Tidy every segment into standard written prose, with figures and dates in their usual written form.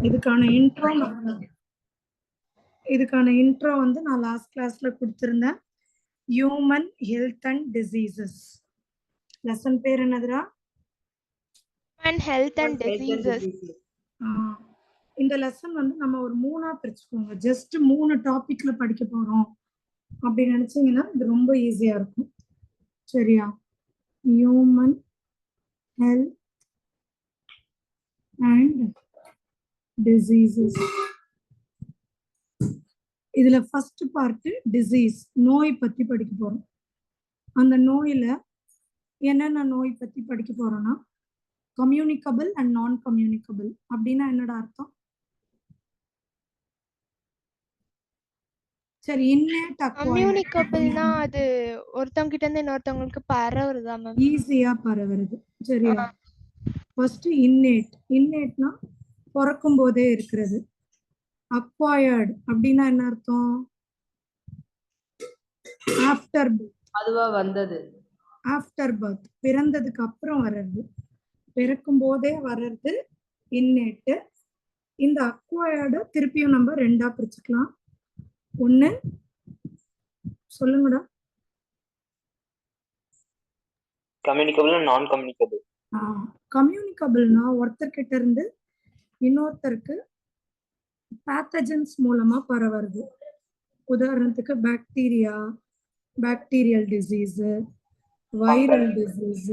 இதுக்கான இன்ட்ரோ வந்து நான் லாஸ்ட் கிளாஸ்ல கொடுத்திருந்தேன். Human health and diseases. Lesson பேர் என்னதுடா? Human health and diseases. இந்த லெசன் வந்து நம்ம ஒரு 3ஆ பிரிச்சுக்கோங்க. ஜஸ்ட் 3 டாபிக்ல படிக்க போறோம் அப்படி நினைச்சீங்கன்னா இது ரொம்ப ஈஸியா இருக்கும். சரியா? Human health and diseases. இதுல ஃபர்ஸ்ட் பார்ட் டிசீஸ், நோய் பத்தி படிக்க போறோம். அந்த நோயில என்னென்ன நோய் பத்தி படிக்க போறோம்னா கம்யூனிகபிள் அண்ட் நான் கம்யூனிகபிள். அப்படின்னா என்னடா அர்த்தம்? சரி, இன்னேட் கம்யூனிகபிள்னா அது ஒருத்தவங்க கிட்ட இருந்து இன்னொருத்தவங்களுக்கு பரவுறதா மேம்? ஈஸியா பரவுறது. சரியா? ஃபர்ஸ்ட் இன்னேட்னா பிறக்கும் போதே இருக்கிறது. அக்வயர்டு அப்படின்னா என்ன அர்த்தம்? After birth. அதுவா வந்தது. ஆஃப்டர் பர்த், பிறந்ததுக்கு அப்புறம் வர்றது. பிறக்கும் போதே வர்றது இன்னேட்டு. இந்த அக்வயர்டு திருப்பியும் நம்ம 2ஆ பிரிச்சுக்கலாம். ஒண்ணு சொல்லுங்கடா. Communicable and non communicable. கம்யூனிகபிள்னா ஒருத்தர்கிட்ட இருந்து இன்னொருத்தருக்கு பேத்தஜன்ஸ் மூலமா பரவுறது. உதாரணத்துக்கு bacteria, bacterial disease, viral disease,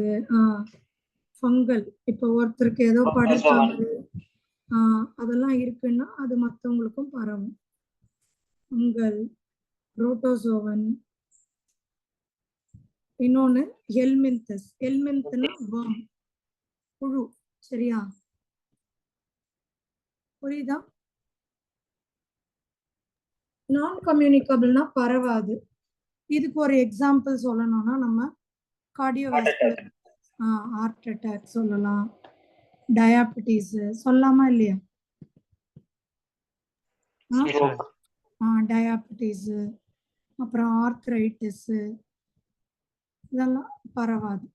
fungal. இப்போ ஒருத்தருக்கு ஏதோ படைக்காமல் அதெல்லாம் இருக்குன்னா அது மற்றவங்களுக்கும் பரவும். Fungal, protozoan. இன்னொன்னு ஹெல்மின்தஸ். ஹெல்மின்த்னா வார்ம், புழு. சரியா? புரியுதா? நான் கம்யூனிகபிள்னா பரவாது. இதுக்கு ஒரு எக்ஸாம்பிள் சொல்லணும்னா நம்ம கார்டியோவாஸ்குலர், ஹார்ட் அட்டாக் சொல்லலாம், டயாபெட்டிஸ் சொல்லலாமா இல்லையா? டயாபெட்டிஸ், அப்புறம் ஆர்த்ரைட்டிஸ், இதெல்லாம் பரவாது.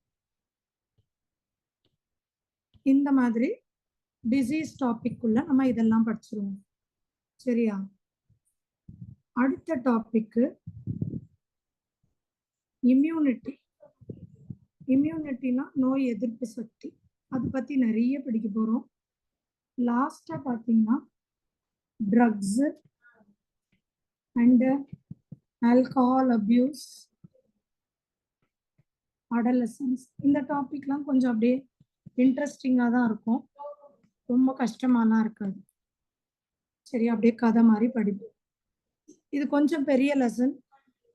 இந்த மாதிரி டிசீஸ் டாபிக் உள்ள நம்ம இதெல்லாம் படிச்சிருவோம். சரியா? அடுத்த டாபிக் இம்யூனிட்டி. இம்யூனிட்டினா நோய் எதிர்ப்பு சக்தி. அதை பத்தி நிறைய படிக்க போறோம். லாஸ்டா பாத்தீங்கன்னா drugs and alcohol abuse, adolescence. இந்த டாபிக்லாம் கொஞ்சம் அப்படியே இன்ட்ரெஸ்டிங்கா தான் இருக்கும், ரொம்ப கஷ்டமாலாம் இருக்காது. சரி, அப்படியே கதை மாதிரி படிப்போம். இது கொஞ்சம் பெரிய லெசன்.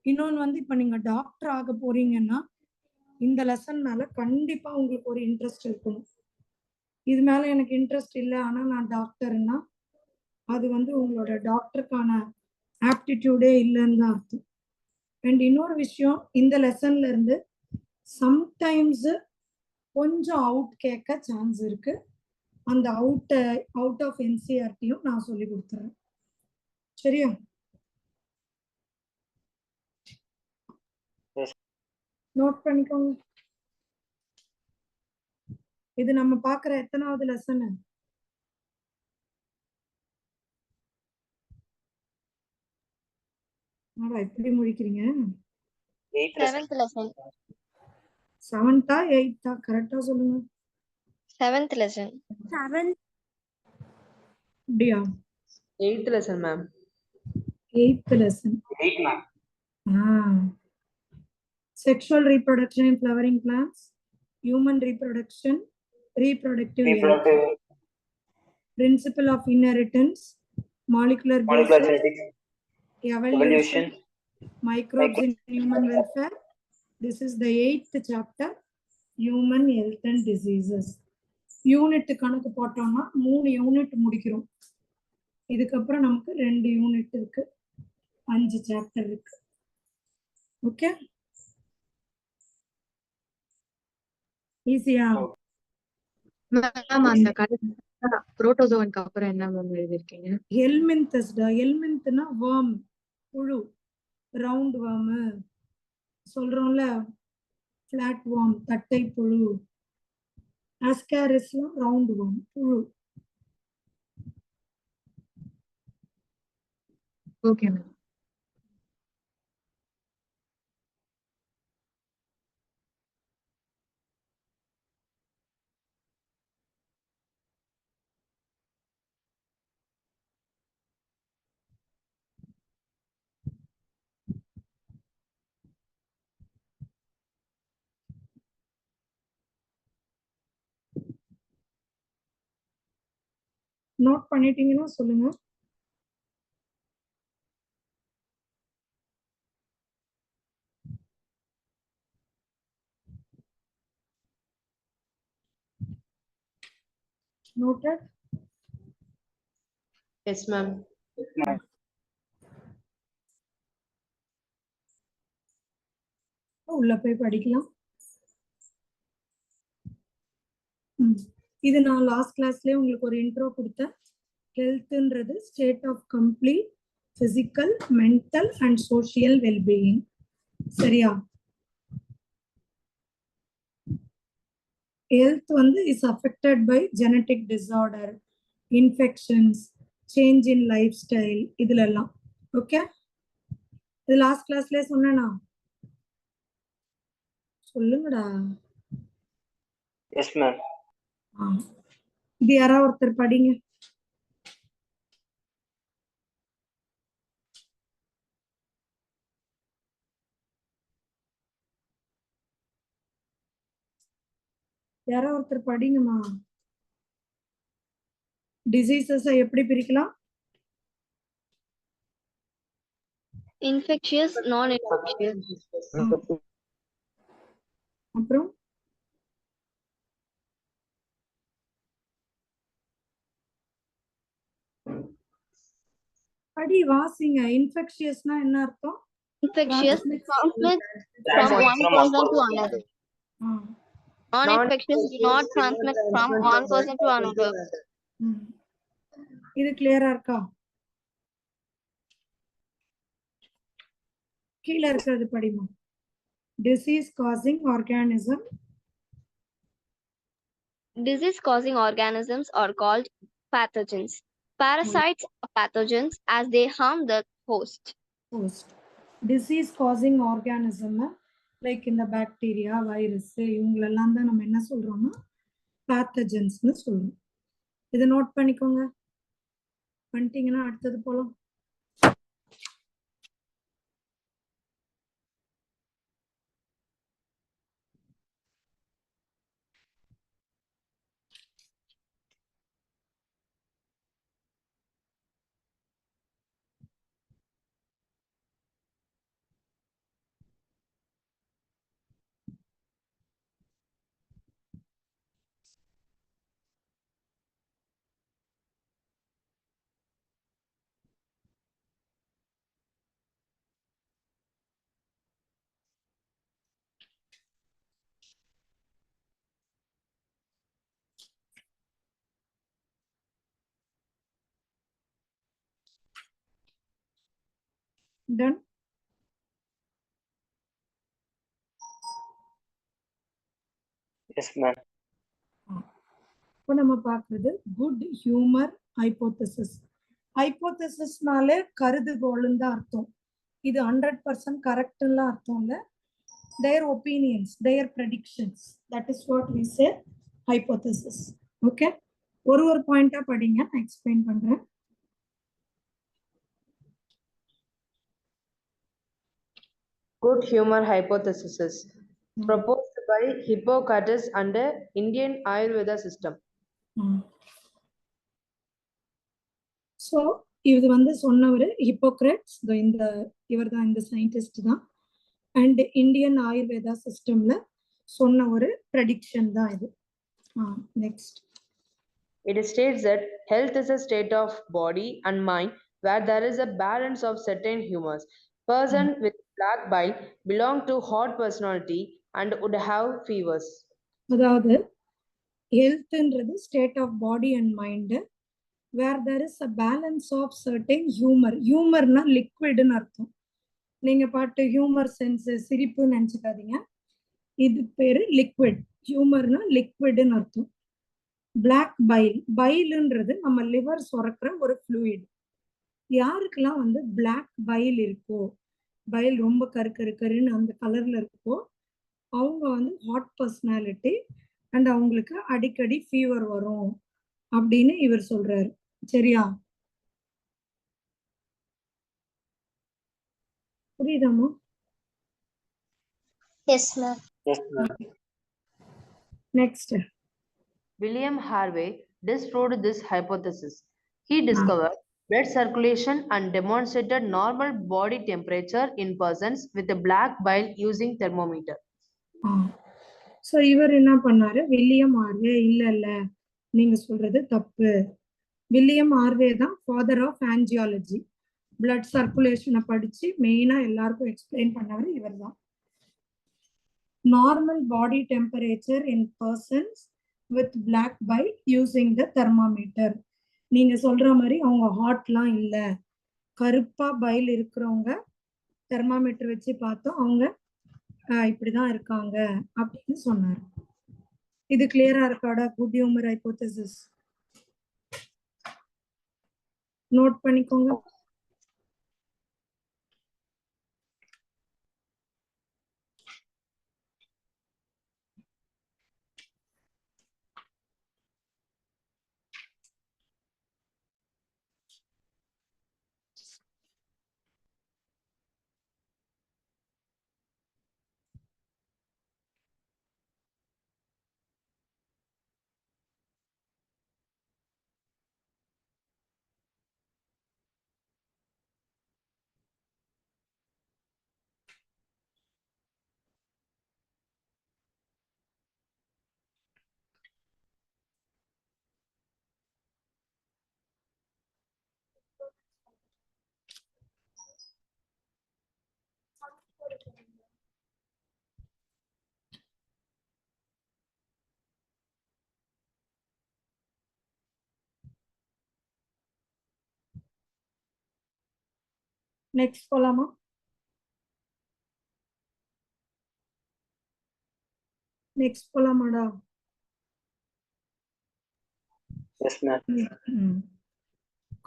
இன்னொன்று வந்து இப்போ நீங்கள் டாக்டர் ஆக போறீங்கன்னா இந்த லெசன் மேலே கண்டிப்பாக உங்களுக்கு ஒரு இன்ட்ரெஸ்ட் இருக்கணும். இது மேலே எனக்கு இன்ட்ரெஸ்ட் இல்லை ஆனால் நான் டாக்டர்னா அது வந்து உங்களோட டாக்டருக்கான ஆப்டிடியூடே இல்லைன்னு தான் அர்த்தம். அண்ட் இன்னொரு விஷயம், இந்த லெசன்ல இருந்து சம்டைம்ஸ் கொஞ்சம் அவுட் கேட்க சான்ஸ் இருக்கு. அந்த அவுட் ஆஃப் என்சிஆர்டியும் நான் சொல்லி கொடுத்துறேன். சரியா? நோட் பண்ணிக்கோங்க. இது நம்ம பாக்குற எத்தனாவது லெசன்? எப்படி முடிக்கிறீங்க? 7th lesson. 7th ஆ 8th ஆ? கரெக்டா சொல்லுங்க. 7th lesson. 7th. அப்படியா? 8th lesson ma'am. 8th lesson. 8 ma'am. Sexual reproduction in flowering plants, human reproduction, reproductive health, principle of inheritance, molecular genetics, evolution, microbes in human welfare. This is the 8th chapter, human health and diseases. Unit கணக்கு போட்டோம்னா 3 unit முடிக்கிறோம். இதுக்கப்புறம் நமக்கு 2 unit இருக்கு, 5 chapter இருக்கு. Okay, ஈஸியா? Ma'am அந்த புரோட்டோசோவனுக்கு அப்புறம் என்ன மேம் எழுதிருக்கீங்க? ஹெல்மின்தஸ்டா. ஹெல்மின்த்னா வார்ம், புழு. ரவுண்ட் வார்ம் சொல்றோம்ல, ஃபிளாட் வார்ம் தட்டை புழு. ஆஸ்காரிஸ்லாம் ரவுண்ட் வார்ம், புழு. Okay ma'am. நோட் பண்ணிட்டீங்கன்னா சொல்லுங்க. Noted. Yes, ma'am. உள்ள போய் படிக்கலாம். இது நான் லாஸ்ட் கிளாஸ்லயே உங்களுக்கு ஒரு இன்ட்ரோ கொடுத்தேன். ஹெல்த்ன்றது state of complete physical, mental and social well being. சரியா? ஹெல்த் வந்து is affected by genetic disorder, infections, change in lifestyle, இதுல எல்லாம். ஓகே, இது லாஸ்ட் கிளாஸ்லயே சொன்னேனா? சொல்லுங்கடா. Yes ma'am. இது யாராவது ஒருத்தர் படிங்க. யாரோ ஒருத்தர் படிங்கம்மா. டிசீசஸ் எப்படி பிரிக்கலாம்? Infectious, non-infectious. அப்புறம் படி வாசிங்க. இன்ஃபெக்ஷியஸ்னா என்ன அர்த்தம்? Infectious, transmit from one person to another. Non-infectious do not transmit from one person to another. இது கிளியரா இருக்கா? கீழே இருக்கிறது படிமா. Disease causing organism. Disease-causing organisms are called pathogens. Parasites are pathogens as they harm the host. Disease causing organism like இந்த bacteria, virus, இவங்களெல்லாம் தான் நம்ம என்ன சொல்றோம்னா பேத்தஜன்ஸ்னு சொல்றோம். இதை நோட் பண்ணிக்கோங்க. பண்ணிட்டீங்கன்னா அடுத்தது போலாம். Done. Yes ma'am. இப்போ நம்ம பார்க்குறது குட் ஹியூமர் ஹைபோதசிஸ். ஹைபோதசிஸ்னாலே கருதுகோள்னு தான் அர்த்தம். இது 100% கரெக்ட்லாம் அர்த்தம் இல்லை. their opinions, their predictions, that is what we say hypothesis. Okay, ஒரு பாயிண்டா படிங்க, நான் எக்ஸ்பிளைன் பண்றேன். Good humor hypothesis proposed by Hippocrates under Indian Ayurveda system. So இது வந்து சொன்னவர் ஹிப்போக்ரட்ஸ். இந்த இவர் தான், இந்த சயின்டிஸ்ட் தான். அண்ட் இந்தியன் ஆயுர்வேதா சிஸ்டம்ல சொன்ன ஒரு ப்ரெடிக்ஷன் தான் இது. Next. It states that health is a state of body and mind where there is a balance of certain humors. Person with black bile belong to hot personality and would have fevers. அதாவது ஹெல்த்ன்றது state of body and mind where there is a balance of certain humour. ஹியூமர்னா லிக்விட்னு அர்த்தம். நீங்க பாட்டு humour sense சிரிப்புன்னு நினைச்சுக்காதீங்க. இது பேரு லிக்விட். ஹியூமர்னா லிக்விட்னு அர்த்தம். பிளாக் பைல், பைலுன்றது நம்ம லிவர் சுரக்கிற ஒரு ஃப்ளூயிட். யாருக்கெல்லாம் வந்து பிளாக் பைல் இருக்கோ, பைல் ரொம்ப கருன்னு அந்த கலர்ல இருக்கோ, அவங்க வந்து ஹாட் பர்சனாலிட்டி அண்ட் அவங்களுக்கு அடிக்கடி ஃபீவர் வரும் அப்படின்னு இவர் சொல்றாரு. சரியா? புரியுதாமா? Yes, ma'am. Yes, ma'am. Next. William Harvey disproved this hypothesis. He discovered blood circulation and demonstrated normal body temperature in persons with a black bile using thermometer. So இவர் என்ன பண்ணாரு, வில்லியம் ஆர்வே இல்ல நீங்க சொல்றது தப்பு. வில்லியம் ஆர்வே தான் father of angiology. Blood சர்க்குலேஷனை படிச்சு மெயினா எல்லாருக்கும் எக்ஸ்பிளைன் பண்ணவர் இவர் தான். Normal body temperature in persons with black bile using the thermometer. நீங்க சொல்ற மாதிரி அவங்க ஹாட்லாம் இல்லை, கருப்பா பைல் இருக்கிறவங்க தெர்மாமீட்டர் வச்சு பார்த்தோம், அவங்க இப்படிதான் இருக்காங்க அப்படின்னு சொன்னார். இது கிளியரா இருக்காடா? குட் ஹியூமர் ஹைபோதசிஸ் நோட் பண்ணிக்கோங்க. நெக்ஸ்ட் போலாமா? நெக்ஸ்ட் போலாமாடா? Yes, ma'am.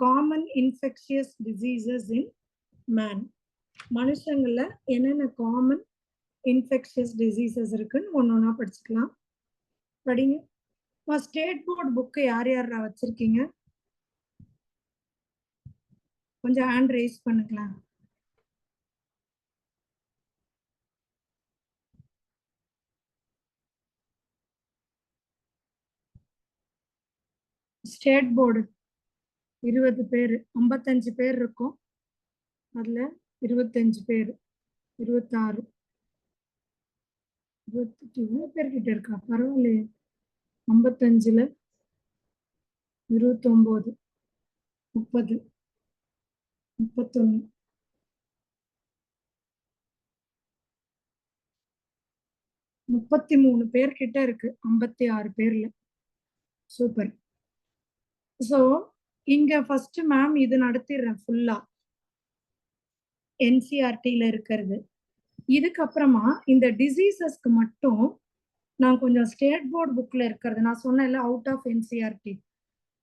Common infectious diseases in man. மனுஷங்கள்ல என்னென்ன காமன் இன்ஃபெக்ஷியஸ் டிசீசஸ் இருக்குன்னு ஒன்னொன்னா படிச்சுக்கலாம். படிங்க. ஸ்டேட் போர்டு புக்கு யார் யாரா வச்சிருக்கீங்க? கொஞ்சம் ஹேண்ட் ரைஸ் பண்ணுங்களேன். ஸ்டேட் போர்டு 20 பேர், 55 பேர் இருக்கும். அதுல 25 பேர், 26, 28 இவ்வளோ பேர்கிட்ட இருக்கா? பரவாயில்லையே. 55ல 29, 30, 31, 33 பேர்கிட்ட இருக்கு 56 பேர்ல. சூப்பர். ஸோ இங்க ஃபர்ஸ்ட் மேம் இது நடத்திடுறேன் ஃபுல்லா, என்சிஆர்டில இருக்கிறது. இதுக்கப்புறமா இந்த டிசீசஸ்க்கு மட்டும் நான் கொஞ்சம் ஸ்டேட் போர்டு புக்ல இருக்கிறது நான் சொன்னேன்ல, அவுட் ஆஃப் என்சிஆர்டி,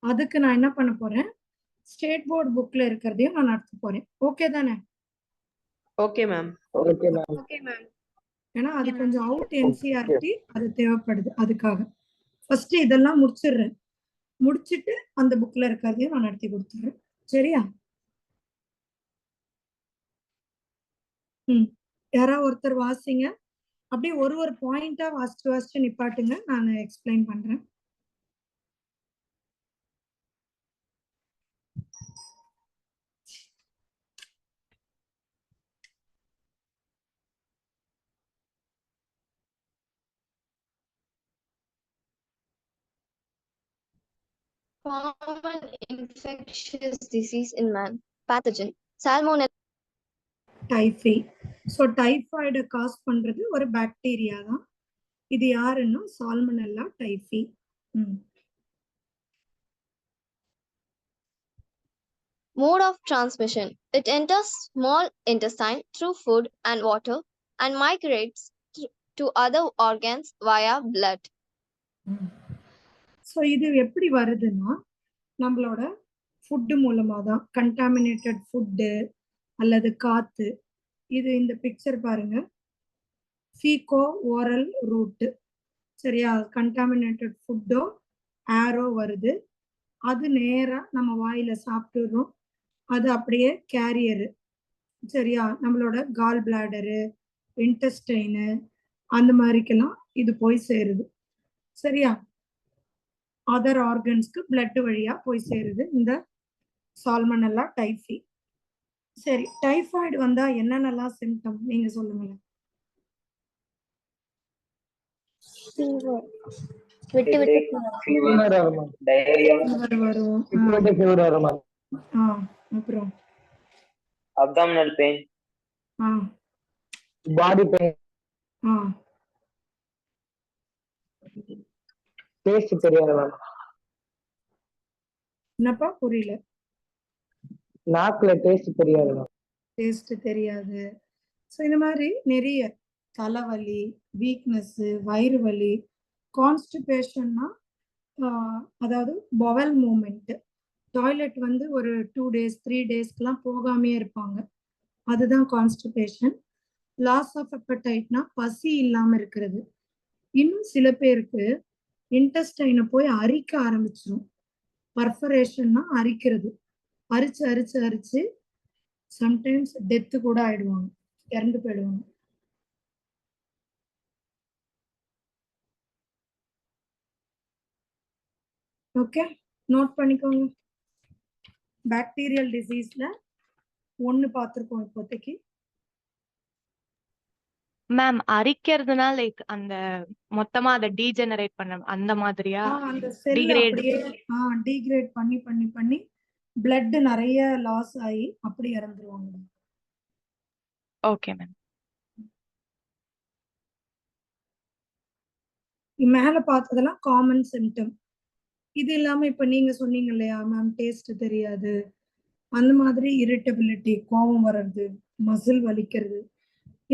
அதுக்கு நான் என்ன பண்ண போறேன், ஸ்டேட் போர்டு புக்ல இருக்கிறதையும் நான் நடத்த போறேன். ஓகே தானே? Okay, ma'am. Okay, ma'am. Okay, ma'am. ஏன்னா அது கொஞ்சம் அவுட் என்சிஆர்டி, அது தேவைப்படுது. அதுக்காக ஃபர்ஸ்ட் இதெல்லாம் முடிச்சிடுறேன். முடிச்சிட்டு அந்த புக்ல இருக்கிறதையும் நான் நடத்தி கொடுத்துறேன். சரியா? யாராவது ஒருத்தர் வாசிங்க. அப்படியே ஒரு பாயிண்டா வாசிச்சு நிப்பாட்டுங்க, நான் எக்ஸ்பிளைன் பண்றேன். Common infectious disease in man. Pathogen. Salmonella. Typhi. So டைஃபாய்டை காஸ் பண்றது ஒரு பாக்டீரியா தான். இது யாருன்னா salmonella typhi. Mode of transmission. It enters small intestine through food and water and migrates to other organs via blood. So இது எப்படி வருதுன்னா, நம்மளோட ஃபுட்டு மூலமாக தான். கண்டாமினேட்டட் ஃபுட்டு அல்லது காற்று. இது இந்த பிக்சர் பாருங்க. ஃபீகோ ஓரல் ரூட்டு. சரியா? கண்டாமினேட்டட் ஃபுட்டோ ஏரோ வருது. அது நேராக நம்ம வாயில் சாப்பிட்டுறோம். அது அப்படியே கேரியரு. சரியா? நம்மளோட கால் பிளாடரு, இன்டெஸ்டைனு அந்த மாதிரிக்கெல்லாம் இது போய் சேருது. சரியா? அதர் ஆர்கன்ஸ்க்கு பிளட் வழியா போய் சேருது இந்த சால்மனல்லா டைஃபி. சரி, டைஃபாய்டு வந்தா என்னென்னலாம் சிம்டம் நீங்க சொல்லுங்களேன். விட்டு விட்டு ஃபீவர் வரும், டயரியா, fever வரும். ஃபீவர் வரும், அப்புறம் அப்டாமினல் பெயின், ஆ பாடி பெயின், ஆ டேஸ்ட் தெரியாது மேம், என்னப்பா புரியல. நாக்குல டேஸ்ட் தெரியாது மேம். டேஸ்ட் தெரியாது. ஸோ இந்த மாதிரி நிறைய தலைவலி, வீக்னஸ்ஸு, வயிறு வலி, கான்ஸ்டிபேஷன்னா அதாவது பவல் மூமெண்ட், டாய்லெட் வந்து ஒரு 2 days 3 daysக்குலாம் போகாமே இருப்பாங்க, அதுதான் கான்ஸ்டிபேஷன். லாஸ் ஆஃப் அப்படைட்னா பசி இல்லாம இருக்கிறது. இன்னும் சில பேருக்கு இன்டெஸ்டைனை போய் அரிக்க ஆரம்பிச்சிடும். பர்ஃபரேஷன்னா அரிக்கிறது. அரிச்சு அரிச்சு அரிச்சு சம்டைம்ஸ் டெத்து கூட ஆயிடுவாங்க, இறந்து போயிடுவாங்க. ஓகே, நோட் பண்ணிக்கோங்க. பாக்டீரியல் டிசீஸ்ல ஒன்று பார்த்துருக்கோம் இப்போதைக்கு. மேம் அரிக்கிறதுனா லைக் அந்த மொத்தமா அதை டீஜெனரேட் பண்ண அந்த மாதிரியா? அந்த செல் Degrade. அப்படியே டீக்ரேட் பண்ணி பண்ணி பண்ணி பிளட் நிறைய லாஸ் ஆகி அப்படி இறந்துருவாங்க. Okay ma'am. மேல பார்த்ததெல்லாம் காமன் சிம்டம். இது இல்லாம இப்ப நீங்க சொன்னீங்க இல்லையா மேம், டேஸ்ட் தெரியாது, அந்த மாதிரி இரிட்டபிலிட்டி, கோபம் வர்றது, மசில் வலிக்கிறது,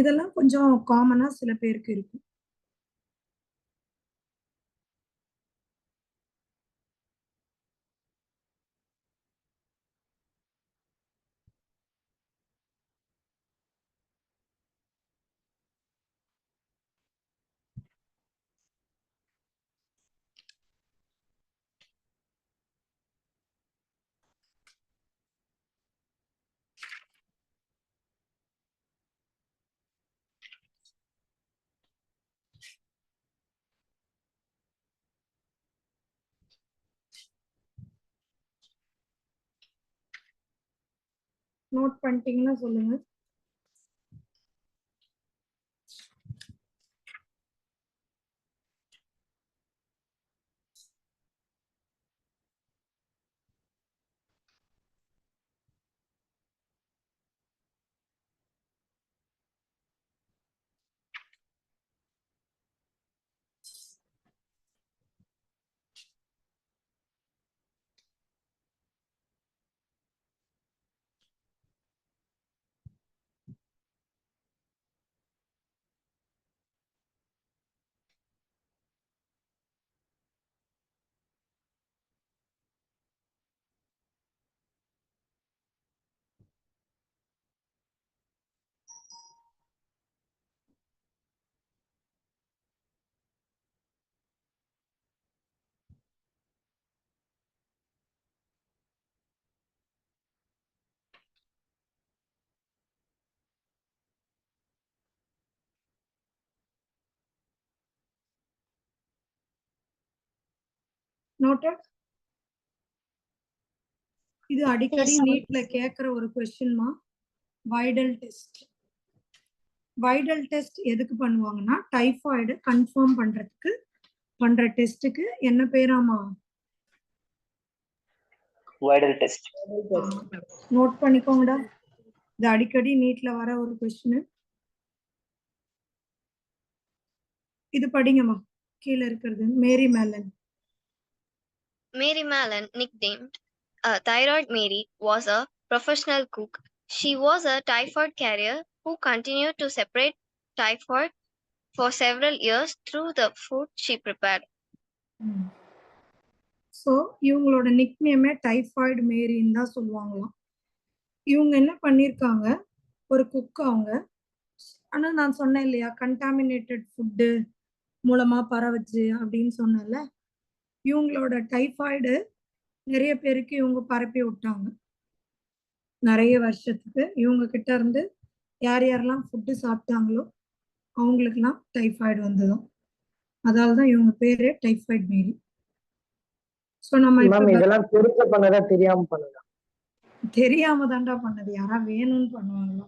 இதெல்லாம் கொஞ்சம் காமனா சில பேருக்கு இருக்கும். நோட் பண்ணிட்டீங்கன்னா சொல்லுங்க. நோட்டட். இது அடிக்கடி நீட்ல கேட்குற ஒரு கொஸ்டின்மா. வைடல் டெஸ்ட். வைடல் டெஸ்ட் எதுக்கு பண்ணுவாங்கன்னா டைஃபாய்டு கன்ஃபார்ம் பண்றதுக்கு பண்ற டெஸ்ட்டுக்கு என்ன பேராமா? வைடல் டெஸ்ட். நோட் பண்ணிக்கோங்கடா, இது அடிக்கடி நீட்ல வர ஒரு கொஸ்டின். இது படிங்கம்மா, கீழே இருக்கிறது. மேரி melon. Mary Mallon, nicknamed Thyroid Mary, was a professional cook. She was a typhoid carrier who continued to separate typhoid for several years through the food she prepared. So இவங்களோட நிக்நேமே typhoid மேரின்னு தான் சொல்லுவாங்களாம். இவங்க என்ன பண்ணியிருக்காங்க, ஒரு குக் அவங்க. ஆனா நான் சொன்னேன் இல்லையா, கண்டாமினேட்டட் ஃபுட்டு மூலமா பரவுச்சு அப்படின்னு சொன்னேன்ல. இவங்களோட டைஃபாய்டு நிறைய பேருக்கு இவங்க பரப்பி விட்டாங்க. நிறைய வருஷத்துக்கு இவங்க கிட்ட இருந்து யார் யாரெல்லாம் ஃபுட்டு சாப்பிட்டாங்களோ அவங்களுக்குலாம் டைஃபாய்டு வந்ததும். அதால தான் இவங்க பேரே டைஃபாய்டு மேரி. ஸோ நம்ம மேம் இப்ப இதெல்லாம் தெரிஞ்ச பண்ணதா தெரியாம பண்ணதா? தெரியாம தாண்டா பண்ணது. யாரா வேணும்னு பண்ணுவாங்களா?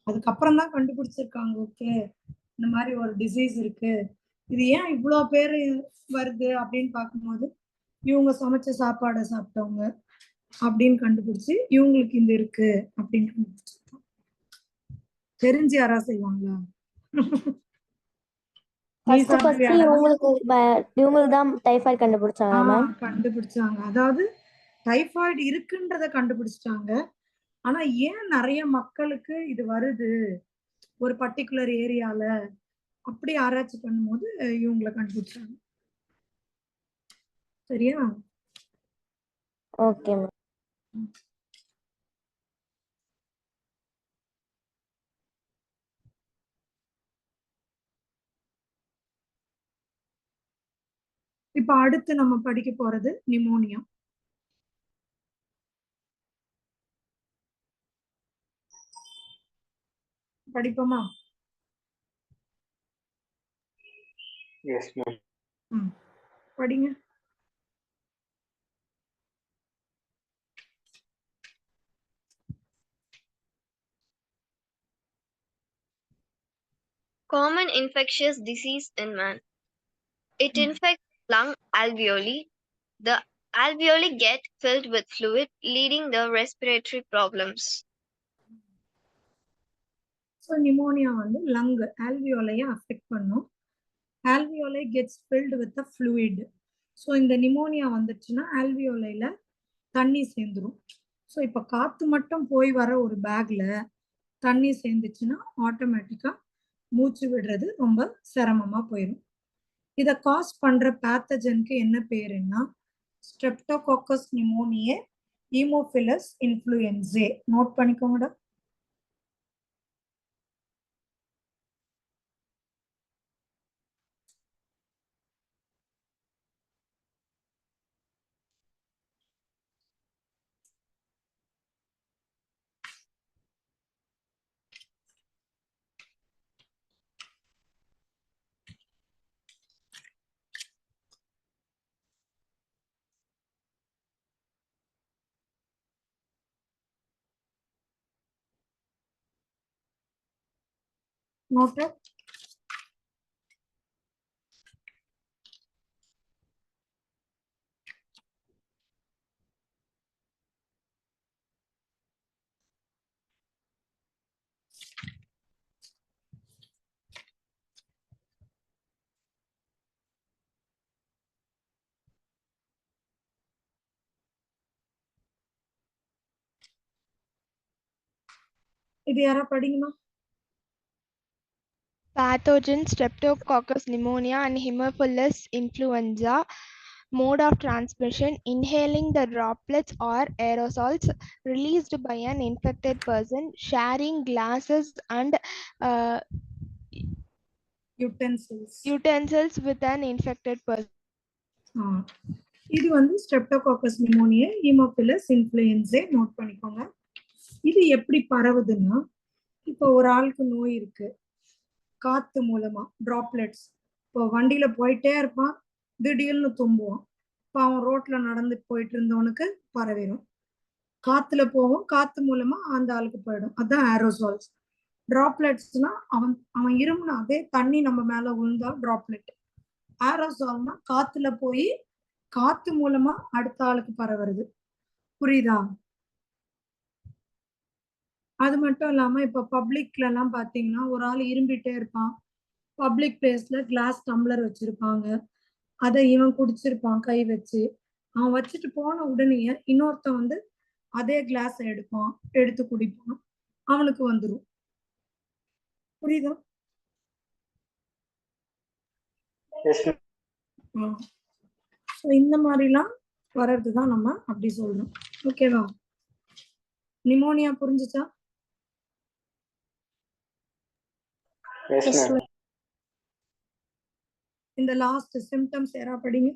அதுக்கப்புறம் தான் கண்டுபிடிச்சிருக்காங்க. ஓகே, இந்த மாதிரி ஒரு டிசீஸ் இருக்கு, இது ஏன் இவ்வளோ பேர் வருது அப்படின்னு பார்க்கும்போது இவங்க சமைச்ச சாப்பாடை சாப்பிட்டவங்க அப்படின்னு கண்டுபிடிச்சு இவங்களுக்கு இந்த இருக்கு அப்படின்னு கண்டுபிடிச்சிருக்காங்க. தெரிஞ்சு யாரா செய்வாங்களா? நீ ஃபர்ஸ்ட் சொன்ன ஃபர்ஸ்ட் இவங்களுக்கு தான் டைஃபாய்டு கண்டுபிடிச்சாங்க மேம். கண்டுபிடிச்சாங்க. அதாவது டைஃபாய்டு இருக்குன்றத கண்டுபிடிச்சிட்டாங்க. ஆனா ஏன் நிறைய மக்களுக்கு இது வருது ஒரு பர்டிகுலர் ஏரியால அப்படி ஆராய்ச்சி பண்ணும்போது இவங்களை கண்டுபிடிச்சாங்க. சரியா? Okay ma'am. இப்ப அடுத்து நம்ம படிக்க போறது நிமோனியா. படிப்போமா? Yes ma'am. படிங்க. Common infectious disease in man. It infects lung alveoli. The alveoli get filled with fluid, leading to respiratory problems. So pneumonia வந்து லங் ஆல்வியோலையை அஃபெக்ட் பண்ணும். Alveoli gets filled with a fluid. So இந்த pneumonia வந்துச்சுன்னா ஆல்வியோலையில தண்ணி சேர்ந்துடும். So இப்போ காற்று மட்டும் போய் வர ஒரு பேக்ல தண்ணி சேர்ந்துச்சுன்னா ஆட்டோமேட்டிக்காக மூச்சு விடுறது ரொம்ப சிரமமாக போயிடும். இதை காஸ் பண்ணுற பேத்தஜனுக்கு என்ன பேருன்னா ஸ்ட்ரெப்டோகாக்கஸ் நிமோனியே, ஹீமோஃபிலஸ் இன்ஃப்ளூயன்ஸே. நோட் பண்ணிக்கோங்கடா. Noted. இது யாரா படிங்கம்மா? Pathogen Streptococcus pneumonia and Haemophilus influenza. Mode of transmission: inhaling the droplets or aerosols released by an infected person, sharing glasses and utensils with an infected person. இது வந்து streptococcus pneumonia, Haemophilus இன்ஃப்ளூயன்ஸே. Note பண்ணிக்கோங்க. இது எப்படி பரவுதுன்னா, இப்போ ஒரு ஆளுக்கு நோய் இருக்கு, காத்து மூலமா டிராப்லெட்ஸ். இப்போ வண்டியில போயிட்டே இருப்பான், திடீர்னு தும்புவான். இப்போ அவன் ரோட்ல நடந்து போயிட்டு இருந்தவனுக்கு பரவிடும். காத்துல போவோம், காத்து மூலமா அந்த ஆளுக்கு போயிடும். அதுதான் ஏரோசால்ஸ். டிராப்லெட்ஸ்னா அவன் இருமுனா அதே தண்ணி நம்ம மேல விழுந்தா டிராப்லெட். ஏரோசால்னா காத்துல போய் காத்து மூலமா அடுத்த ஆளுக்கு பரவுறது. புரியுதா? அது மட்டும் இல்லாம இப்ப பப்ளிக்ல எல்லாம் பாத்தீங்கன்னா ஒரு ஆள் இரும்பிட்டே இருப்பான், பப்ளிக் பிளேஸ்ல கிளாஸ் டம்ளர் வச்சிருப்பாங்க, அதை இவன் குடிச்சிருப்பான் கை வச்சு. அவன் வச்சுட்டு போன உடனே இன்னொருத்தன் வந்து அதே கிளாஸ் எடுப்பான், எடுத்து குடிப்பான், அவனுக்கு வந்துடும். புரியுதா? இந்த மாதிரிலாம் வர்றது தான் நம்ம அப்படி சொல்றோம். ஓகேவா? நிமோனியா புரிஞ்சுச்சா? Yes, ma'am. இந்த லாஸ்ட் சிம்டம்ஸ் யாரா படிங்க.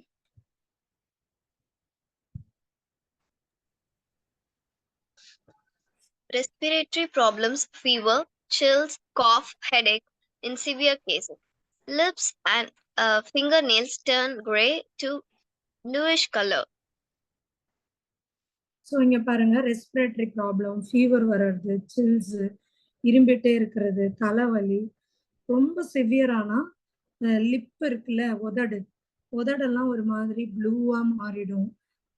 Respiratory problems, fever, chills, cough, headache in severe cases. Lips and fingernails turn gray to bluish color. So இங்க பாருங்க, ரெஸ்பிரேட்டரி ப்ராப்ளம், ஃபீவர் வர்றது, சில்ஸ், இரும்பிட்டே இருக்கிறது, தலைவலி, ரொம்ப சிவியரானா லிப் இருக்குல்ல, உதடெல்லாம் ஒரு மாதிரி ப்ளூவா மாறிடும்.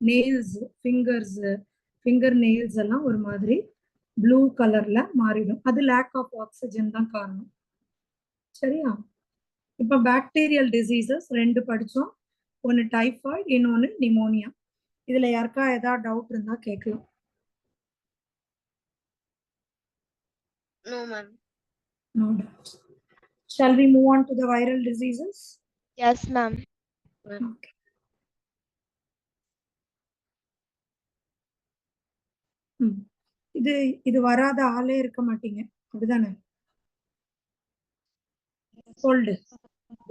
நெயில்ஸ், ஃபிங்கர் நெயில்ஸ் எல்லாம் ஒரு மாதிரி ப்ளூ கலர்ல மாறிடும். அது லேக் ஆஃப் ஆக்சிஜன் தான் காரணம். சரியா? இப்ப பாக்டீரியல் டிசீசஸ் 2 படிச்சோம். ஒன்னு டைஃபாய்டு, இன்னொன்னு நிமோனியா. இதுல யாருக்கா ஏதாவது டவுட் இருந்தா கேட்கலாம். No, ma'am. No doubt. Shall we move on to the viral diseases? Yes, ma'am. Okay. இது வராத ஆளே இருக்க மாட்டீங்க, அப்படிதானே? Cold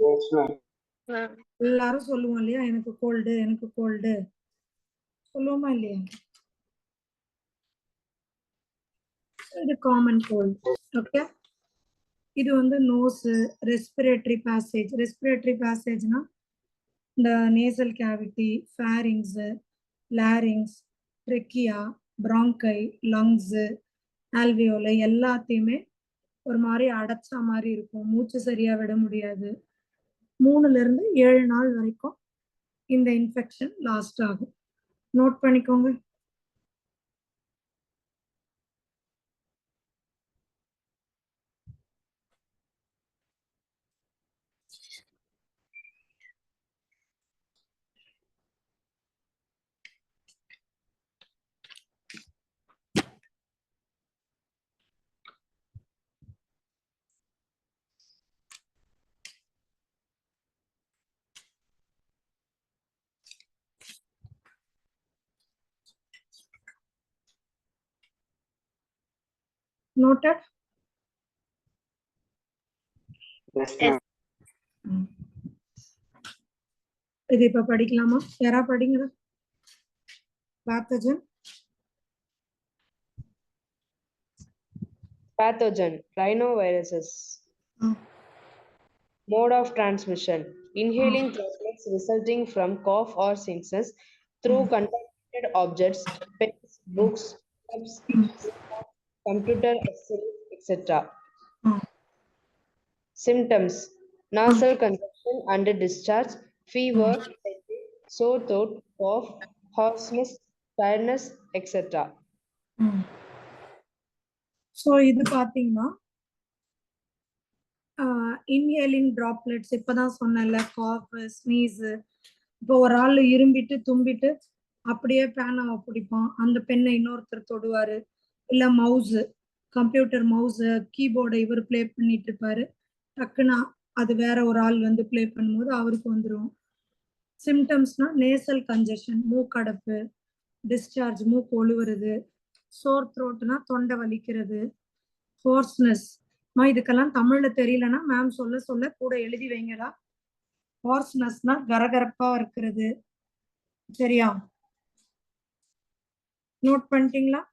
Yes, ma'am. எல்லாரும் சொல்லுவோம் இல்லையா, எனக்கு கோல்டு சொல்லுவோமா இல்லையா? இது காமன் கோல்டு. ஓகே, இது வந்து நோஸ், ரெஸ்பிரேட்டரி பேசேஜ்னா இந்த nasal cavity, pharynx, larynx, trachea, bronchi, lungs, alveoli எல்லாத்தையுமே ஒரு மாதிரி அடைச்ச மாதிரி இருக்கும். மூச்சு சரியா விட முடியாது. 3ல இருந்து 7 நாள் வரைக்கும் இந்த இன்ஃபெக்ஷன் லாஸ்ட் ஆகும். நோட் பண்ணிக்கோங்க. Noted? Yes, ma'am. இது இப்ப படிக்கலாமா? யாரா படிங்க. Pathogen. Pathogen, rhinoviruses. Mode of transmission, inhaling droplets resulting from cough or sneezes through contaminated objects, pens, books, cups, computer accessories, etc. Symptoms, nasal congestion under discharge, fever, headache, sore throat, cough, hoarseness, tiredness, etc. So இது பார்த்தீங்கன்னா inhaling droplets இப்போதான் சொன்னேன்ல, cough, ஸ்னீஸு. இப்போ ஒரு ஆள் இரும்பிட்டு தும்பிட்டு அப்படியே பேனை பிடிப்பான், அந்த பெண்ணை இன்னொருத்தர் தொடுவார். இல்லை மவுஸு, கம்ப்யூட்டர் மவுஸு, கீபோர்டை இவர் ப்ளே பண்ணிட்டு இருப்பாரு, டக்குன்னா அது வேற ஒரு ஆள் வந்து ப்ளே பண்ணும்போது அவருக்கு வந்துடும். சிம்டம்ஸ்னா நேசல் கன்ஜெஷன், மூக்கடைப்பு, டிஸ்சார்ஜ், மூக்கு ஒழுவுறது, சோர் த்ரோட்னா தொண்டை வலிக்கிறது, ஹோர்ஸ்னஸ். இதுக்கெல்லாம் தமிழ்ல தெரியலன்னா மேம் சொல்ல கூட எழுதி வைங்கடா. ஹார்ஸ்னஸ்னா கரகரப்பா இருக்கிறது. சரியா? நோட் பண்ணிட்டீங்களா?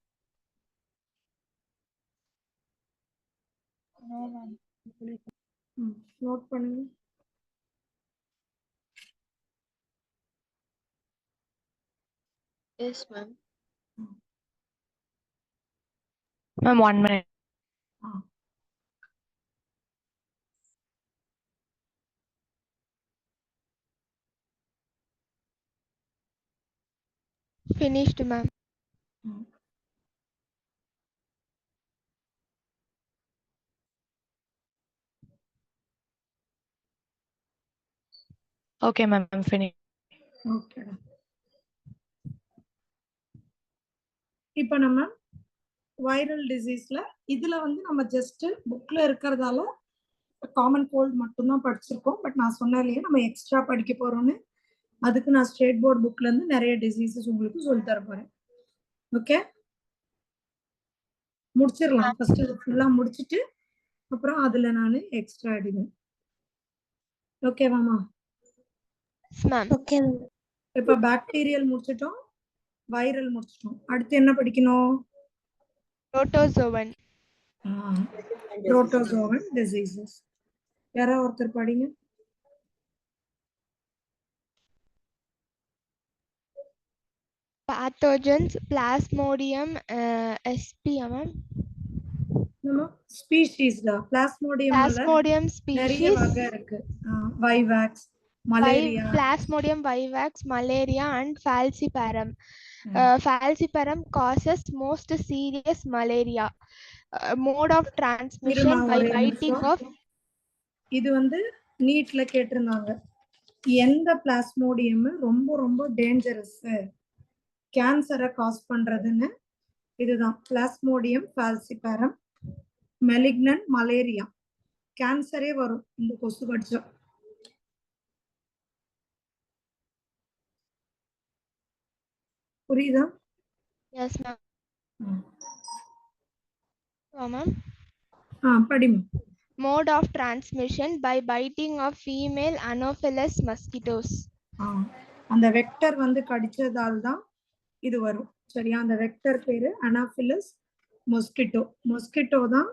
நோட் பண்ணுங்க. Yes, ma'am. Ma'am, 1 minute. Finished, ma'am. Okay, ma'am, I'm finished. Okay, இப்போ நம்ம வைரல் டிசீஸ்ல இதுல வந்து நம்ம ஜஸ்ட் புக்ல இருக்கிறதால காமன் கோல்டு மட்டும்தான் படிச்சிருக்கோம். பட் நான் சொன்னேன் இல்லையா, நம்ம எக்ஸ்ட்ரா படிக்க போறோம்னு. அதுக்கு நான் ஸ்டேட் போர்ட் புக்ல இருந்து நிறைய டிசீசஸ் உங்களுக்கு சொல்லி தர போறேன். ஓகே, முடிச்சிடலாம். ஃபர்ஸ்ட் இது ஃபுல்லா முடிச்சிட்டு அப்புறம் அதுல நான் எக்ஸ்ட்ரா எடுங்க. ஓகேவாமா? மேம். ஓகே இப்ப பாக்டீரியல் முடிச்சிட்டோம், வைரல் முடிச்சிட்டோம். அடுத்து என்ன படிக்கணும்? புரோட்டோசோவன். Protozoan diseases. யாரோ ஒருத்தர் படிங்க. Pathogens, Plasmodium sp ma'am. நம்ம ஸ்பீஷீஸ் தான். பிளாஸ்மோடியம்ல Plasmodium நிறைய species, வகை இருக்கு. Vivax, malaria. Plasmodium vivax, malaria and falciparum. Falciparum causes most serious malaria. Mode of transmission இருமா by ஒரே biting நிமிஷம். of இது வந்து நீட்ல கேட்டிருந்தாங்க, எந்த பிளாஸ்மோடியம் ரொம்ப ரொம்ப டேஞ்சரஸ், கேன்சரை காஸ் பண்றதுன்னு. இதுதான் பிளாஸ்மோடியம் ஃபால்சிபாரம், மெலிக்னன்ட் மலேரியா. கேன்சரே வரும் இந்த கொசு கடிச்சா. புரியுதா? yes ma'am. Ma'am. படிமா. Mode of transmission by biting of female Anopheles mosquitoes. அந்த வெக்டர் வந்து கடிச்சதால் தான் இது வரும். சரியா? அந்த வெக்டர் பேரு அனாஃபிலஸ் மொஸ்கிட்டோ. மொஸ்கிட்டோ தான்